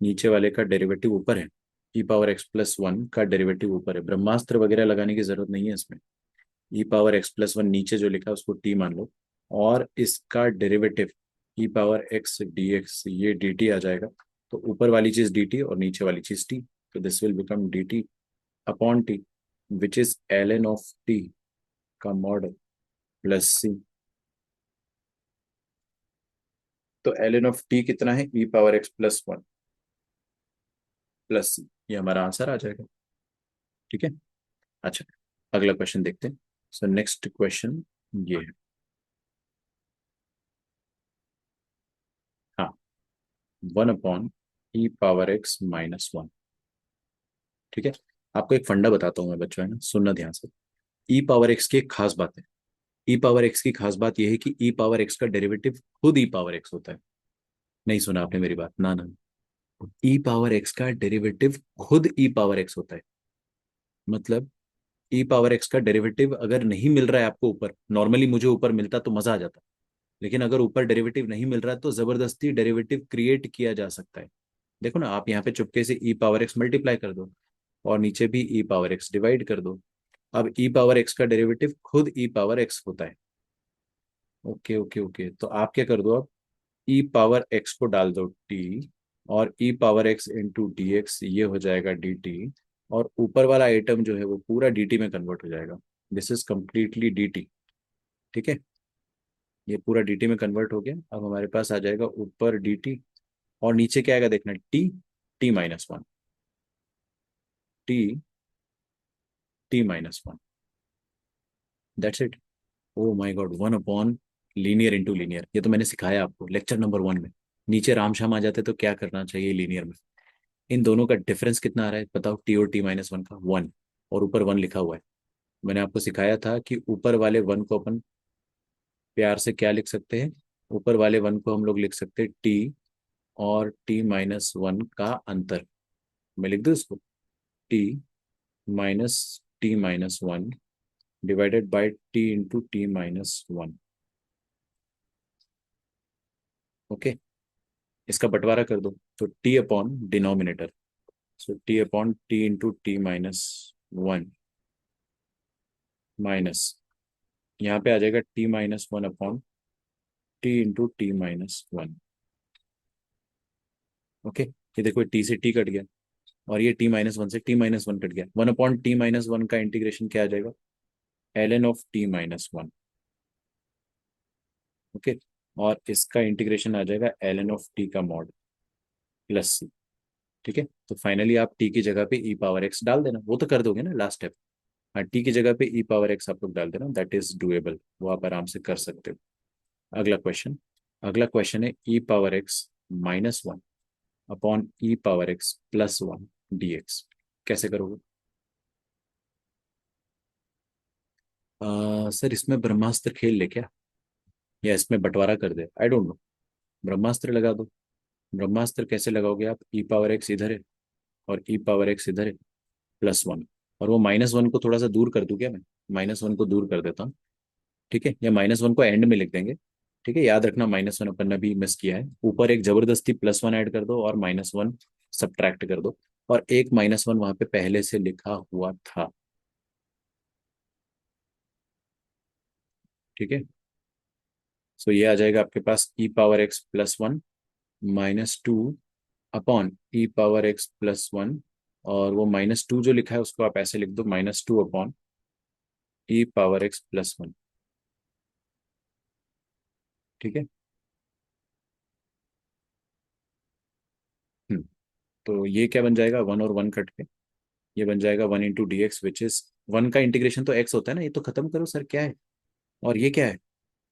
नीचे वाले का डेरिवेटिव ऊपर है, e⁻x+1 का डेरिवेटिव ऊपर है, ब्रह्मास्त्र वगैरह लगाने की जरूरत नहीं है इसमें। e⁻x+1 नीचे जो लिखा है उसको t मान लो, और इसका डेरिवेटिव e⁻x ये dt आ जाएगा। तो ऊपर वाली चीज dt और नीचे वाली चीज t, तो this will become dt upon t, which is ln of t का मॉड प्लस c। तो ln ऑफ t कितना है? e⁻x+1 प्लस c, ये हमारा आंसर आ जाएगा। ठीक है। अच्छा, अगला क्वेश्चन देखते हैं। सो नेक्स्ट क्वेश्चन ये है। हाँ, 1/e⁻x-1। ठीक है, आपको एक फंडा बताता हूँ मैं बच्चों, है ना, सुनना ध्यान से। e⁻x की एक खास बात है। e⁻x की खास बात यह है कि e⁻x का डेरिवेटिव खुद e⁻x होता है। नहीं सुना आपने मेरी बात? ना ना, e⁻x का डेरिवेटिव खुद e⁻x होता है। मतलब e⁻x का डेरिवेटिव अगर नहीं मिल रहा है आपको ऊपर, नॉर्मली मुझे ऊपर मिलता तो मजा आ जाता, लेकिन अगर ऊपर डेरिवेटिव नहीं मिल रहा है तो जबरदस्ती डेरिवेटिव क्रिएट किया जा सकता है। देखो ना, आप यहाँ पे चुपके से e⁻x मल्टीप्लाई कर दो और नीचे भी e⁻x डिवाइड कर दो। अब e⁻x का डेरिवेटिव खुद e⁻x होता है। ओके ओके ओके, तो आप क्या कर दो, अब e⁻x को डाल दो t, और e⁻x इंटू डी एक्स, ये हो जाएगा dt, और ऊपर वाला आइटम जो है वो पूरा dt में कन्वर्ट हो जाएगा। This is completely dt। ठीक है, ये पूरा dt में कन्वर्ट हो गया। अब हमारे पास आ जाएगा ऊपर dt, और नीचे क्या आएगा देखना, t t-1, t t-1, that's it. O my God, 1/, linear into linear, ये तो मैंने सिखाया आपको लेक्चर नंबर 1 में। नीचे राम शाम आ जाते तो क्या करना चाहिए लीनियर में। इन दोनों का डिफरेंस कितना आ रहा है बताओ, टी और t-1 का 1, और ऊपर 1 लिखा हुआ है। मैंने आपको सिखाया था कि ऊपर वाले 1 को अपन प्यार से क्या लिख सकते हैं, ऊपर वाले 1 को हम लोग लिख सकते हैं t और t-1 का अंतर। मैं लिख दूँ इसको, t minus t-1 divided by t into t-1। Okay, इसका बंटवारा कर दो, तो t अपॉन डिनोमिनेटर, सो t upon t into t-1 minus, यहाँ पे आ जाएगा t-1 upon t into t-1। Okay, ये देखो t से t कट गया, और ये t-1 से t-1 कट गया। 1/t-1 का इंटीग्रेशन क्या आ जाएगा, ln ऑफ t-1। ओके, और इसका इंटीग्रेशन आ जाएगा ln ऑफ t का मॉड प्लस c। ठीक है, तो फाइनली आप t की जगह पे e⁻x डाल देना, वो तो कर दोगे ना लास्ट स्टेप। हाँ, टी की जगह पे e⁻x आप लोग डाल देना, दैट इज डुएबल, वो आप आराम से कर सकते हो। अगला क्वेश्चन, अगला क्वेश्चन है e⁻x-1 अपॉन e⁻x+1 dx। कैसे करोगे? सर इसमें ब्रह्मास्त्र खेल ले क्या, या इसमें बंटवारा कर दे, आई डोंट नो। ब्रह्मास्त्र लगा दो। ब्रह्मास्त्र कैसे लगाओगे आप, e⁻x इधर है और e⁻x इधर है, +1, और वो -1 को थोड़ा सा दूर कर दूं क्या मैं? -1 को दूर कर देता हूँ। ठीक है, या -1 को एंड में लिख देंगे। ठीक है, याद रखना -1 अपन ने भी मिस किया है, ऊपर एक जबरदस्ती +1 ऐड कर दो और -1 सब्ट्रैक्ट कर दो, और एक -1 वहां पे पहले से लिखा हुआ था। ठीक है, सो ये आ जाएगा आपके पास e⁻x+1 -2 अपॉन e⁻x+1, और वो -2 जो लिखा है उसको आप ऐसे लिख दो, -2 अपॉन e⁻x+1। ठीक है। हम्म, तो ये क्या बन जाएगा, 1 और 1 कट के ये बन जाएगा 1 × dx विच इज 1 का इंटीग्रेशन तो x होता है ना, ये तो खत्म करो सर क्या है। और ये क्या है,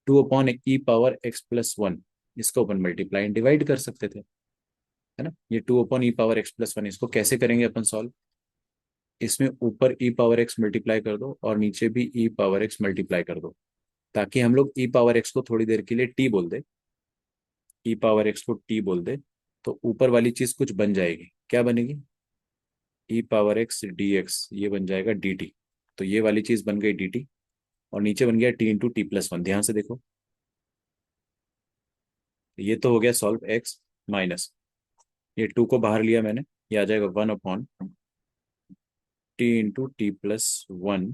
2/e⁻x+1, इसको अपन मल्टीप्लाई एंड डिवाइड कर सकते थे, है ना। ये 2/e⁻x+1, इसको कैसे करेंगे अपन सॉल्व। इसमें ऊपर e⁻x मल्टीप्लाई कर दो और नीचे भी e⁻x मल्टीप्लाई कर दो, ताकि हम लोग e⁻x को थोड़ी देर के लिए t बोल दे, e⁻x को t बोल दे, तो ऊपर वाली चीज कुछ बन जाएगी, क्या बनेगी, e⁻x dx, ये बन जाएगा dt। तो ये वाली चीज बन गई dt, और नीचे बन गया t × t+1। ध्यान से देखो, ये तो हो गया सॉल्व x माइनस, ये 2 को बाहर लिया मैंने, ये आ जाएगा 1/t × t+1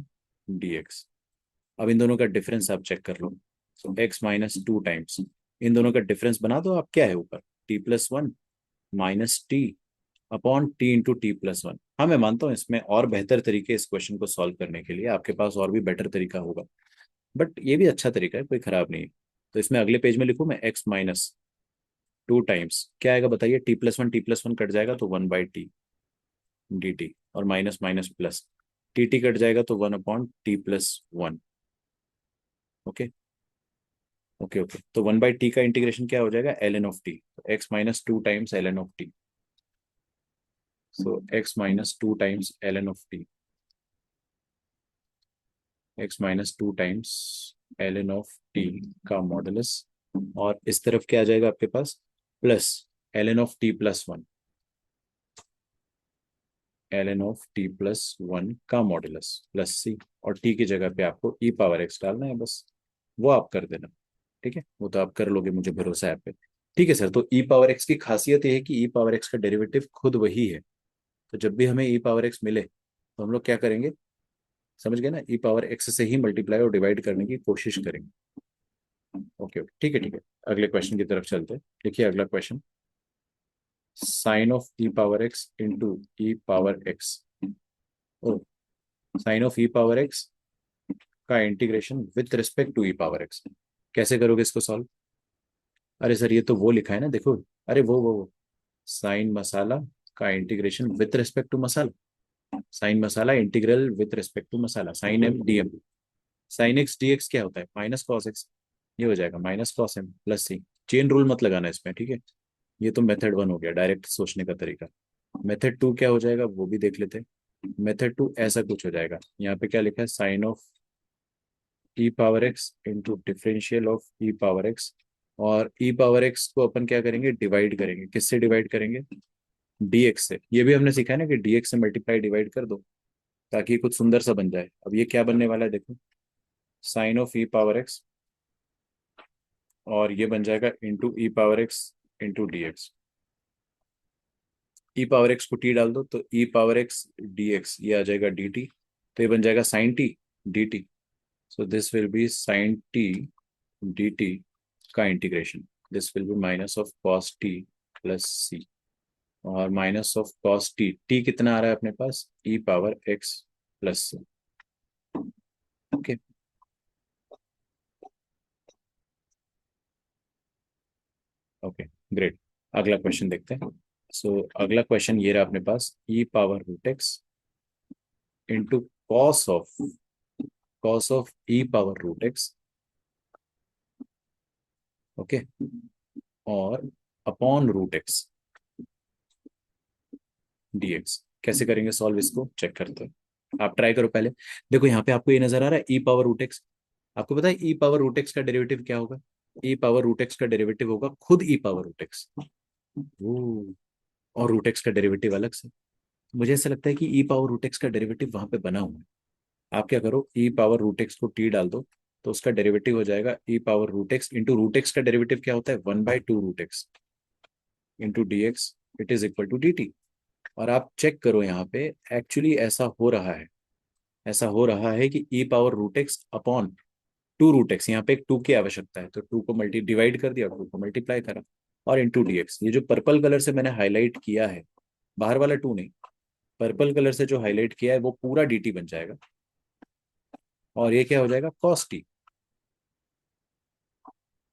dx। अब इन दोनों का डिफरेंस आप चेक कर लो, तो x-2 टाइम्स, इन दोनों का डिफरेंस बना दो आप, क्या है ऊपर, t+1 माइनस t/t × t+1। हाँ मैं मानता हूँ इसमें और बेहतर तरीके इस क्वेश्चन को सॉल्व करने के लिए, आपके पास और भी बेटर तरीका होगा, बट ये भी अच्छा तरीका है, कोई खराब नहीं है। तो इसमें अगले पेज में लिखूँ मैं x-2 टाइम्स, क्या आएगा बताइए, t+1 कट जाएगा तो 1/t dt, और minus minus plus, T cut जाएगा तो 1/t+1। ओके ओके ओके, तो 1/t का इंटीग्रेशन क्या हो जाएगा, ln(t), तो x-2 टाइम्स ln(t), सो x-2 times ln(t), x-2 times ln(t) का मॉडुलस, और इस तरफ क्या आ जाएगा आपके पास, प्लस ln(t+1), ln(t+1) का मॉडुलस प्लस c, और t की जगह पे आपको e⁻x डालना है बस, वो आप कर देना, ठीक है, वो तो आप कर लोगे, मुझे भरोसा है आप पे। ठीक है सर, तो e⁻x की खासियत ये है कि e⁻x का डेरिवेटिव खुद वही है, तो जब भी हमें e⁻x मिले तो हम लोग क्या करेंगे, समझ गए ना, e⁻x से ही मल्टीप्लाई और डिवाइड करने की कोशिश करेंगे। ओके ओके, ठीक है ठीक है, अगले क्वेश्चन की तरफ चलते हैं। देखिए अगला question, sine of e⁻x into e⁻x, oh, sine of e⁻x का integration with respect to e⁻x, कैसे करोगे इसको सॉल्व। अरे सर ये तो वो लिखा है ना, देखो, अरे वो साइन मसाला का इंटीग्रेशन विथ रिस्पेक्ट टू मसाला, साइन मसाला इंटीग्रल विथ रिस्पेक्ट टू मसाला, sine m d m, sine x D x क्या होता है, माइनस कॉस एक्स, ये हो जाएगा minus cos m plus c. Chain rule मत लगाना इसमें, ठीक है। ये तो मेथड 1 हो गया, डायरेक्ट सोचने का तरीका। मेथड 2 क्या हो जाएगा वो भी देख लेते हैं। मेथड 2 ऐसा कुछ हो जाएगा, यहाँ पे क्या लिखा है, sine of e⁻x into differential of e⁻x, और e⁻x को अपन क्या करेंगे, डिवाइड करेंगे, किससे डिवाइड करेंगे, dx से। ये भी हमने सीखा है ना कि dx से मल्टीप्लाई डिवाइड कर दो, ताकि कुछ सुंदर सा बन जाए। अब ये क्या बनने वाला है देखो, साइन ऑफ e⁻x, और ये बन जाएगा into e⁻x into dx, e⁻x को t डाल दो तो e⁻x dx, ये आ जाएगा dt, तो ये बन जाएगा sine t dt, so this will be sine t dt का integration, this will be minus of cos t plus सी, और minus of cos t, T कितना आ रहा है अपने पास, e⁻x plus c. Okay okay, great, अगला क्वेश्चन देखते हैं। सो अगला क्वेश्चन ये रहा अपने पास, e⁻√x into cos of e⁻√x, okay, और अपॉन √x dx, कैसे करेंगे सॉल्व, इसको चेक करते हैं। आप ट्राई करो पहले, देखो यहाँ पे आपको ये नजर आ रहा है e⁻√x, आपको पता है e⁻√x का डेरिवेटिव क्या होगा, e⁻√x का डेरिवेटिव होगा खुद e⁻√x, वो, और √x का डेरिवेटिव अलग से। मुझे ऐसा लगता है कि e⁻√x का डेरिवेटिव वहां पे बना हुआ है। आप क्या करो, e⁻√x को t डाल दो, तो उसका डेरिवेटिव हो जाएगा e⁻√x इंटू √x का डेरिवेटिव क्या होता है, 1/2 √x into dx, it is equal to dt। और आप चेक करो यहाँ पे, एक्चुअली ऐसा हो रहा है, ऐसा हो रहा है कि e⁻√x अपॉन 2 √x, यहाँ पे एक 2 की आवश्यकता है, तो 2 को मल्टी डिवाइड कर दिया, 2 को मल्टीप्लाई करा, और इंटू dx, ये जो पर्पल कलर से मैंने हाईलाइट किया है, बाहर वाला 2 नहीं, पर्पल कलर से जो हाईलाइट किया है वो पूरा dt बन जाएगा, और ये क्या हो जाएगा, cos t,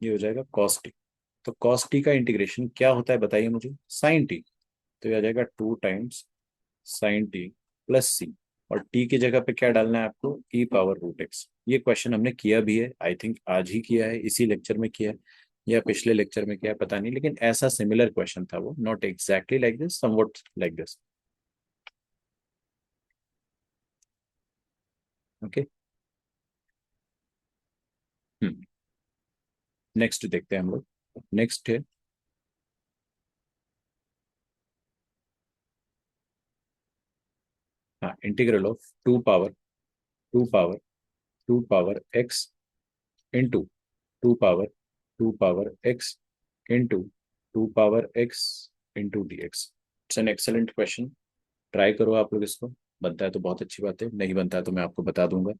ये हो जाएगा cos t। तो cos t का इंटीग्रेशन क्या होता है बताइए मुझे, sin t, तो ये आ जाएगा 2 टाइम्स sin t प्लस सी, और टी की जगह पे क्या डालना है आपको, ई पावर रूट एक्स। ये क्वेश्चन हमने किया भी है, आई थिंक आज ही किया है, इसी लेक्चर में किया है या पिछले लेक्चर में किया है, पता नहीं, लेकिन ऐसा सिमिलर क्वेश्चन था वो, not exactly like this, somewhat like this. Okay. Next देखते हैं हम लोग। नेक्स्ट है, हाँ, integral of two power two power x into two power x into two power x into D x. It's an excellent question. Try करो आप लोग इसको, बनता है तो बहुत अच्छी बात है, नहीं बनता है तो मैं आपको बता दूंगा।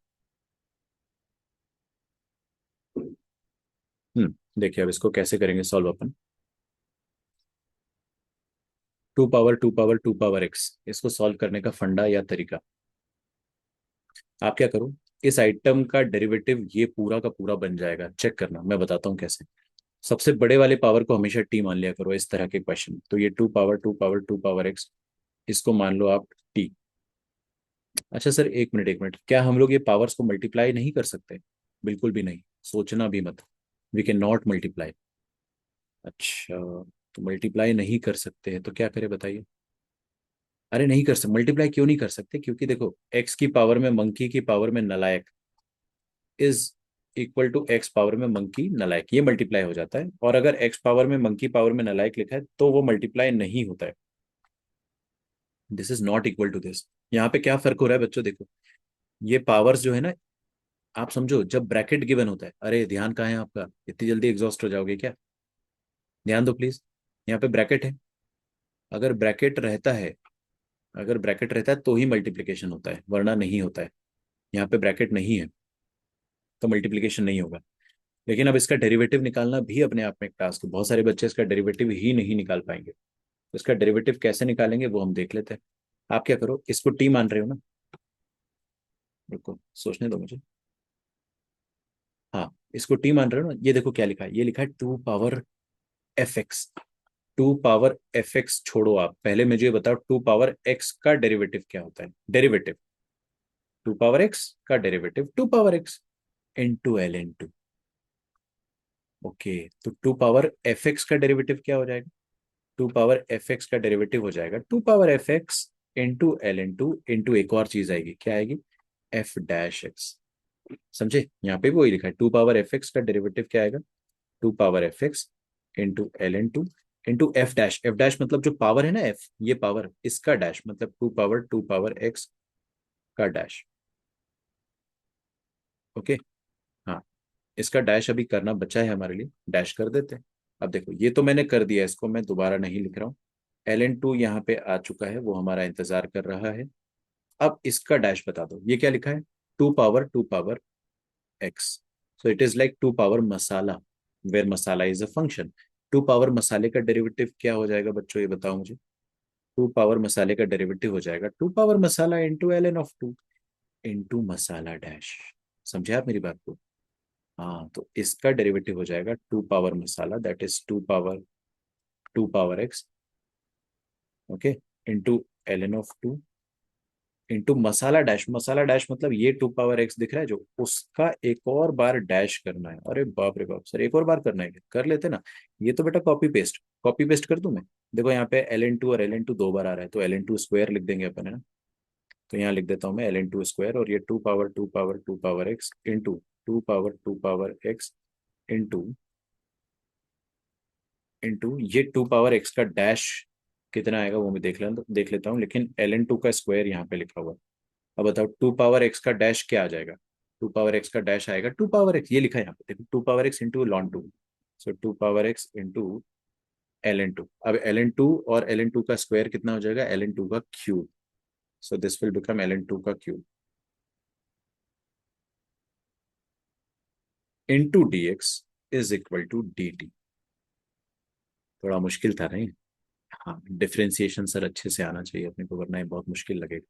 देखिए अब इसको कैसे करेंगे सॉल्व अपन। टू पावर एक्स, इसको सॉल्व करने का फंडा या तरीका, आप क्या करो, इस आइटम का डेरिवेटिव ये पूरा का पूरा बन जाएगा, चेक करना, मैं बताता हूँ कैसे। सबसे बड़े वाले पावर को हमेशा टी मान लिया करो इस तरह के क्वेश्चन, तो ये टू पावर एक्स, इसको मान लो आप टी। अच्छा सर, एक मिनट एक मिनट, क्या हम लोग ये पावर्स को मल्टीप्लाई नहीं कर सकते? बिल्कुल भी नहीं, सोचना भी मत, वी कैन नॉट मल्टीप्लाई। अच्छा, तो मल्टीप्लाई नहीं कर सकते हैं तो क्या करें बताइए। अरे नहीं कर सकते, मल्टीप्लाई क्यों नहीं कर सकते, क्योंकि देखो एक्स की पावर में मंकी की पावर में नलायक is equal to x power में मंकी नलायक, ये मल्टीप्लाई हो जाता है, और अगर एक्स पावर में मंकी पावर में नलायक लिखा है तो वो मल्टीप्लाई नहीं होता है। This is not equal to this. यहाँ पे क्या फर्क हो रहा है बच्चों, देखो ये पावर्स जो है ना, आप समझो जब ब्रैकेट गिवन होता है, अरे ध्यान कहाँ है आपका, इतनी जल्दी एग्जॉस्ट हो जाओगे क्या, ध्यान दो प्लीज। यहाँ पे ब्रैकेट है, अगर ब्रैकेट रहता है, अगर ब्रैकेट रहता है तो ही मल्टीप्लिकेशन होता है, वरना नहीं होता है। यहाँ पे ब्रैकेट नहीं है तो मल्टीप्लिकेशन नहीं होगा। लेकिन अब इसका डेरिवेटिव निकालना भी अपने आप में एक टास्क है, बहुत सारे बच्चे इसका डेरिवेटिव ही नहीं निकाल पाएंगे, तो इसका डेरिवेटिव कैसे निकालेंगे वो हम देख लेते हैं। आप क्या करो, इसको टी मान रहे हो ना, रुको सोचने दो मुझे। हाँ, इसको टी मान रहे हो ना, ये देखो क्या लिखा है, ये लिखा है two power f x. Two power f x छोड़ो, आप पहले मुझे ये बताओ टू पावर एक्स का डेरिवेटिव क्या होता है, डेरिवेटिव टू पावर एक्स का derivative two power x into l into. Okay, तो टू पावर एफ एक्स का डेरिवेटिव क्या हो जाएगा, टू पावर एफ एक्स का डेरिवेटिव हो जाएगा two power f x into l into एक और चीज आएगी, क्या आएगी, एफ डैश एक्स। समझे, यहाँ पे भी वही लिखा है, टू पावर एफ एक्स का डेरिवेटिव क्या आएगा, two power f x into f dash मतलब जो पावर है ना एफ, ये पावर इसका डैश मतलब टू पावर एक्स का डैश। ओके। हाँ, इसका डैश अभी करना बचा है हमारे लिए, डैश कर देते हैं। अब देखो ये तो मैंने कर दिया, इसको मैं दोबारा नहीं लिख रहा हूँ। ln2 यहाँ पे आ चुका है, वो हमारा इंतजार कर रहा है। अब इसका डैश बता दो, ये क्या लिखा है, two power x, so it is like two power मसाला, वेर मसाला is a function. Two power मसाले का डेरिवेटिव क्या हो जाएगा बच्चों, ये बताओ मुझे। टू पावर मसाले का डेरिवेटिव हो जाएगा टू पावर मसाला इंटू ln ऑफ 2 इंटू मसाला डैश। समझे आप मेरी बात को। हाँ, तो इसका डेरिवेटिव हो जाएगा टू पावर मसाला, that is two power x, okay, into ln of 2 into मसाला डैश मतलब ये टू पावर एक्स दिख रहा है जो, उसका एक और बार डैश करना है। अरे बाप रे बाप सर, एक और बार करना है क्या? कर लेते ना, ये तो बेटा कॉपी पेस्ट कर दूं मैं। देखो यहाँ पे ln2 और ln2 दो बार आ रहा है, तो ln2 स्क्वायर लिख देंगे अपन, है ना। तो यहाँ लिख देता हूँ मैं ln2 स्क्वायर, और ये टू पावर एक्स इंटू ये टू पावर एक्स का डैश कितना आएगा वो मैं देख लेता हूँ, लेकिन ln2 का स्क्वायर यहाँ पे लिखा हुआ है। अब बताओ टू पावर एक्स का डैश क्या आ जाएगा, टू पावर एक्स का डैश आएगा टू पावर एक्स, ये लिखा है यहाँ पे देखो, two power x into ln2, so two power x into ln2। अब ln2 और ln2 का स्क्वायर कितना हो जाएगा, ln2 का cube, so this will become ln2 का cube into D x is equal to D t. थोड़ा मुश्किल था नहीं। हाँ, डिफरेंशिएशन सर अच्छे से आना चाहिए अपने को, वरना ये बहुत मुश्किल लगेगा।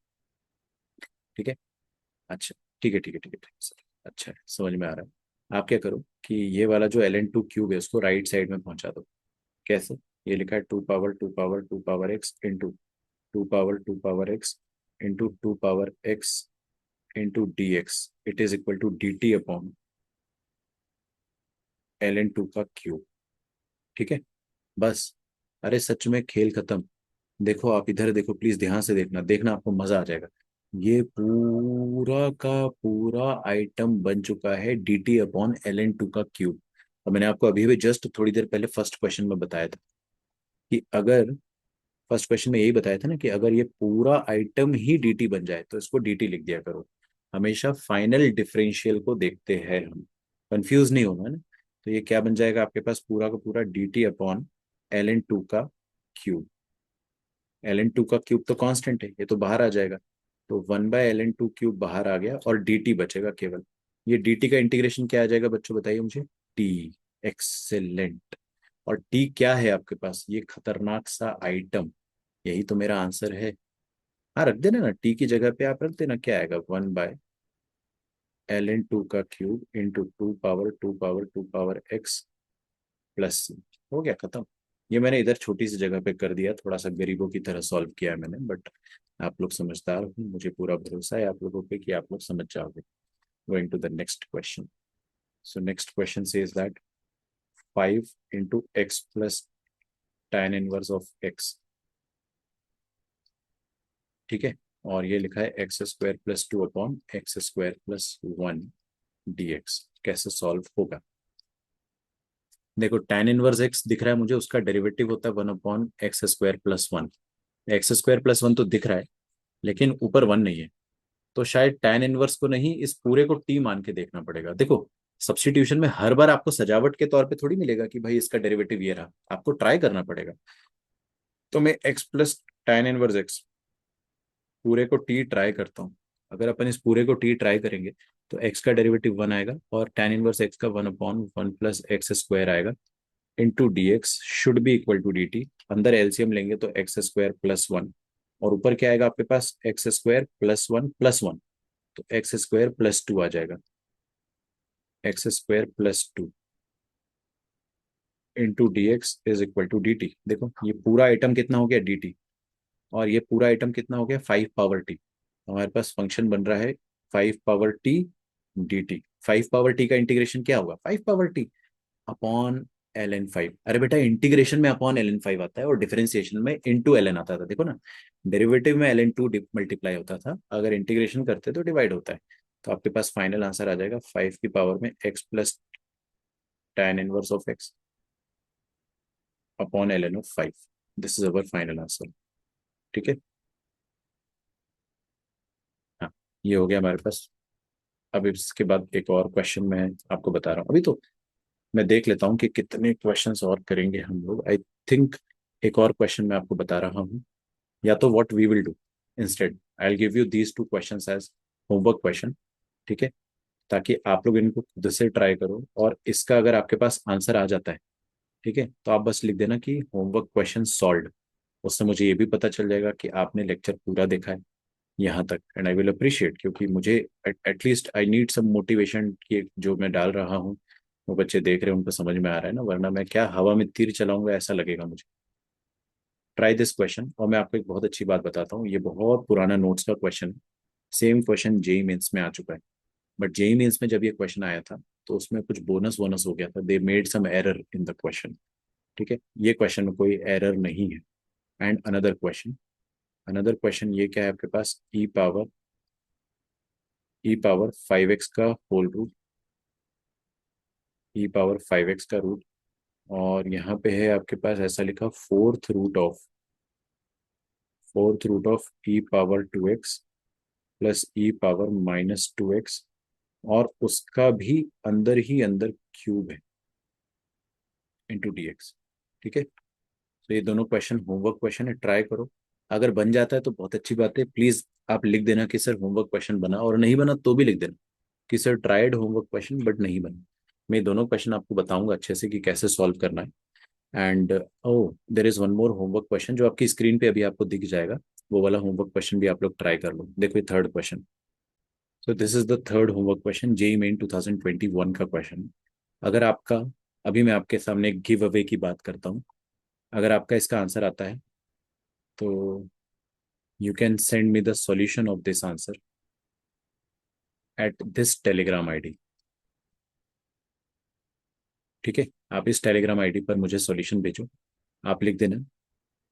ठीक है। अच्छा, ठीक है सर, अच्छा है, समझ में आ रहा है। आप क्या करो कि ये वाला जो ln2 क्यूब है उसको राइट साइड में पहुंचा दो। कैसे, ये लिखा है two power x into two power x into two power x into D x it is equal to D T upon l n two का क्यूब। ठीक है, बस। अरे सच में खेल खत्म। देखो आप इधर देखो, प्लीज ध्यान से देखना, देखना आपको मजा आ जाएगा। ये पूरा का पूरा आइटम बन चुका है d T upon l n two का क्यूब। और मैंने आपको अभी भी जस्ट थोड़ी देर पहले फर्स्ट क्वेश्चन में बताया था कि अगर फर्स्ट क्वेश्चन में यही बताया था ना कि अगर ये पूरा आइटम ही dt बन जाए तो इसको dt लिख दिया करो। हमेशा फाइनल डिफरेंशियल को देखते हैं हम, कंफ्यूज नहीं होना है ना। तो ये क्या बन जाएगा आपके पास, पूरा का पूरा dt upon l n two का क्यूब। एल एन टू का क्यूब तो कांस्टेंट है, ये तो बाहर आ जाएगा। तो 1/ln2 क्यूब बाहर आ गया और dt बचेगा केवल। ये dt का इंटीग्रेशन क्या आ जाएगा बच्चों, बताइए मुझे। t। एक्सेलेंट। और t क्या है आपके पास, ये खतरनाक सा आइटम, यही तो मेरा आंसर है। हाँ रख देना ना, टी की जगह पे आप रख देना, क्या आएगा 1/ln2 का cube into two power x plus c. हो गया खत्म। ये मैंने इधर छोटी सी जगह पे कर दिया, थोड़ा सा गरीबों की तरह सॉल्व किया है मैंने, बट आप लोग समझदार हो, मुझे पूरा भरोसा है आप लोगों पे कि आप लोग समझ जाओगे। Going to the next question. So next question says that 5 × x plus tan inverse of x। ठीक है, और ये लिखा है x² + 2/x² + 1 dx। कैसे सॉल्व होगा, देखो tan इनवर्स x दिख रहा है मुझे, उसका डेरिवेटिव होता है 1/x² + 1। x² + 1 तो दिख रहा है, लेकिन ऊपर 1 नहीं है। तो शायद tan इनवर्स को नहीं, इस पूरे को t मान के देखना पड़ेगा। देखो सब्स्टिट्यूशन में हर बार आपको सजावट के तौर पे थोड़ी मिलेगा कि भाई इसका डेरिवेटिव ये रहा, आपको ट्राई करना पड़ेगा। तो मैं x plus tan inverse x पूरे को टी ट्राई करता हूँ। अगर अपन इस पूरे को टी ट्राई करेंगे तो एक्स का डेरिवेटिव 1 आएगा और tan इनवर्स एक्स का 1/1 + x² आएगा into D x should be equal to D t. अंदर एलसीएम लेंगे तो x² + 1, और ऊपर क्या आएगा आपके पास, x² + 1 + 1, तो x² + 2 आ जाएगा। x² + 2 into D x is equal to D T. देखो ये पूरा आइटम कितना हो गया डी टी, और ये पूरा आइटम कितना हो गया 5 पावर टी। हमारे पास फंक्शन बन रहा है 5 power T D T. 5 power T का इंटीग्रेशन क्या होगा, 5 पावर टी अपॉन ln 5। अरे बेटा इंटीग्रेशन में अपॉन ln 5 आता है और डिफरेंशिएशन में इंटू ln आता था, देखो ना। डेरिवेटिव में ln 2 मल्टीप्लाई होता था, अगर इंटीग्रेशन करते तो डिवाइड होता है। तो आपके पास फाइनल आंसर आ जाएगा 5 की पावर में x plus tan inverse of x upon ln 5। This is our final answer. ठीक है, हाँ ये हो गया हमारे पास। अब इसके बाद एक और क्वेश्चन मैं आपको बता रहा हूँ, अभी तो मैं देख लेता हूँ कि कितने क्वेश्चंस और करेंगे हम लोग। आई थिंक एक और क्वेश्चन मैं आपको बता रहा हूँ, या तो what we will do instead, I will give you these two questions as homework question. ठीक है, ताकि आप लोग इनको खुद से ट्राई करो, और इसका अगर आपके पास आंसर आ जाता है, ठीक है, तो आप बस लिख देना कि होमवर्क क्वेश्चन सॉल्व। उससे मुझे ये भी पता चल जाएगा कि आपने लेक्चर पूरा देखा है यहाँ तक, एंड आई विल अप्रिशिएट, क्योंकि मुझे at least I need some motivation कि जो मैं डाल रहा हूँ वो बच्चे देख रहे हैं, उनको समझ में आ रहा है ना, वरना मैं क्या हवा में तीर चलाऊंगा ऐसा लगेगा मुझे। ट्राई दिस क्वेश्चन, और मैं आपको एक बहुत अच्छी बात बताता हूँ, ये बहुत पुराना नोट्स का क्वेश्चन है। सेम क्वेश्चन जेई मेंस में आ चुका है, बट जेई मेंस में जब ये क्वेश्चन आया था तो उसमें कुछ बोनस वोनस हो गया था, they made some error in the question. ठीक है, ये क्वेश्चन में कोई एरर नहीं है। एंड अनदर क्वेश्चन ये क्या है आपके पास, ई पावर 5x का होल रूट, ई पावर 5x का रूट, और यहाँ पे है आपके पास ऐसा लिखा fourth root of e⁻² x plus e⁻−2x, और उसका भी अंदर ही अंदर क्यूब है इंटू डी एक्स। ठीक है, तो ये दोनों क्वेश्चन होमवर्क क्वेश्चन है, ट्राई करो। अगर बन जाता है तो बहुत अच्छी बात है, प्लीज आप लिख देना कि सर होमवर्क क्वेश्चन बना, और नहीं बना तो भी लिख देना कि sir tried homework question but नहीं बना। मैं दोनों क्वेश्चन आपको बताऊंगा अच्छे से कि कैसे सॉल्व करना है। And other is one more homework question जो आपकी स्क्रीन पे अभी आपको दिख जाएगा, वो वाला होमवर्क क्वेश्चन भी आप लोग ट्राई कर लो। देखो ये third question, so this is the third homework question, JEE Main 2021 का क्वेश्चन। अगर आपका, अभी मैं आपके सामने एक गिव अवे की बात करता हूँ, अगर आपका इसका आंसर आता है तो You can send me the solution of this answer at this Telegram ID. ठीक है, आप इस टेलीग्राम आईडी पर मुझे सॉल्यूशन भेजो. आप लिख देना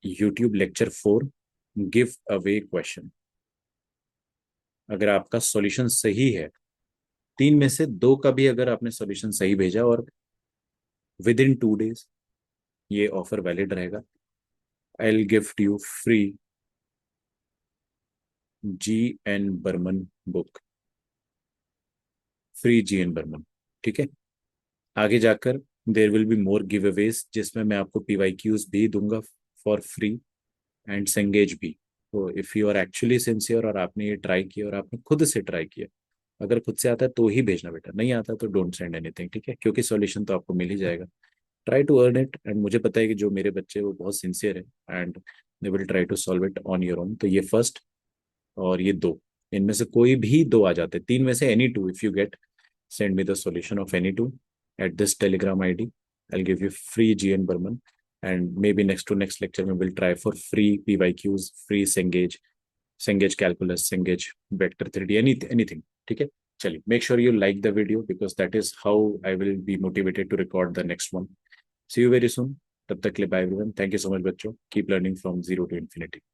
YouTube lecture 4 give away question. अगर आपका सॉल्यूशन सही है, तीन में से दो का भी अगर आपने सॉल्यूशन सही भेजा और विद इन 2 days, ये ऑफर वैलिड रहेगा. I will gift you free GN Berman book. Free GN Berman. ठीक है. आगे जाकर there will be more giveaways अवेज, जिसमें मैं आपको PYQs भी दूंगा फॉर फ्री, एंड सेंगेज भी. तो if you are actually sincere और आपने ये ट्राई किया और आपने खुद से ट्राई किया, अगर खुद से आता है तो ही भेजना बेटा, नहीं आता तो डोंट सेंड एनीथिंग. ठीक है, क्योंकि सॉल्यूशन तो आपको मिल ही जाएगा. Try to earn it, and मुझे पता है कि जो मेरे बच्चे वो बहुत सिंसियर है and they will try to solve it on your own. तो ये फर्स्ट और ये दो, इनमें से कोई भी दो आ जाते, तीन में से any two if you get, send me the solution of any two at this Telegram ID. I'll give you free GN Burman, and maybe next to next lecture we will try for free PYQs, free Cengage, Cengage calculus, Cengage vector 3D, anything. ठीक है. चलिए, make sure you like the video because that is how I will be motivated to record the next one. See you very soon. तब तक के लिए bye everyone. Thank you so much बच्चों. Keep learning from zero to infinity.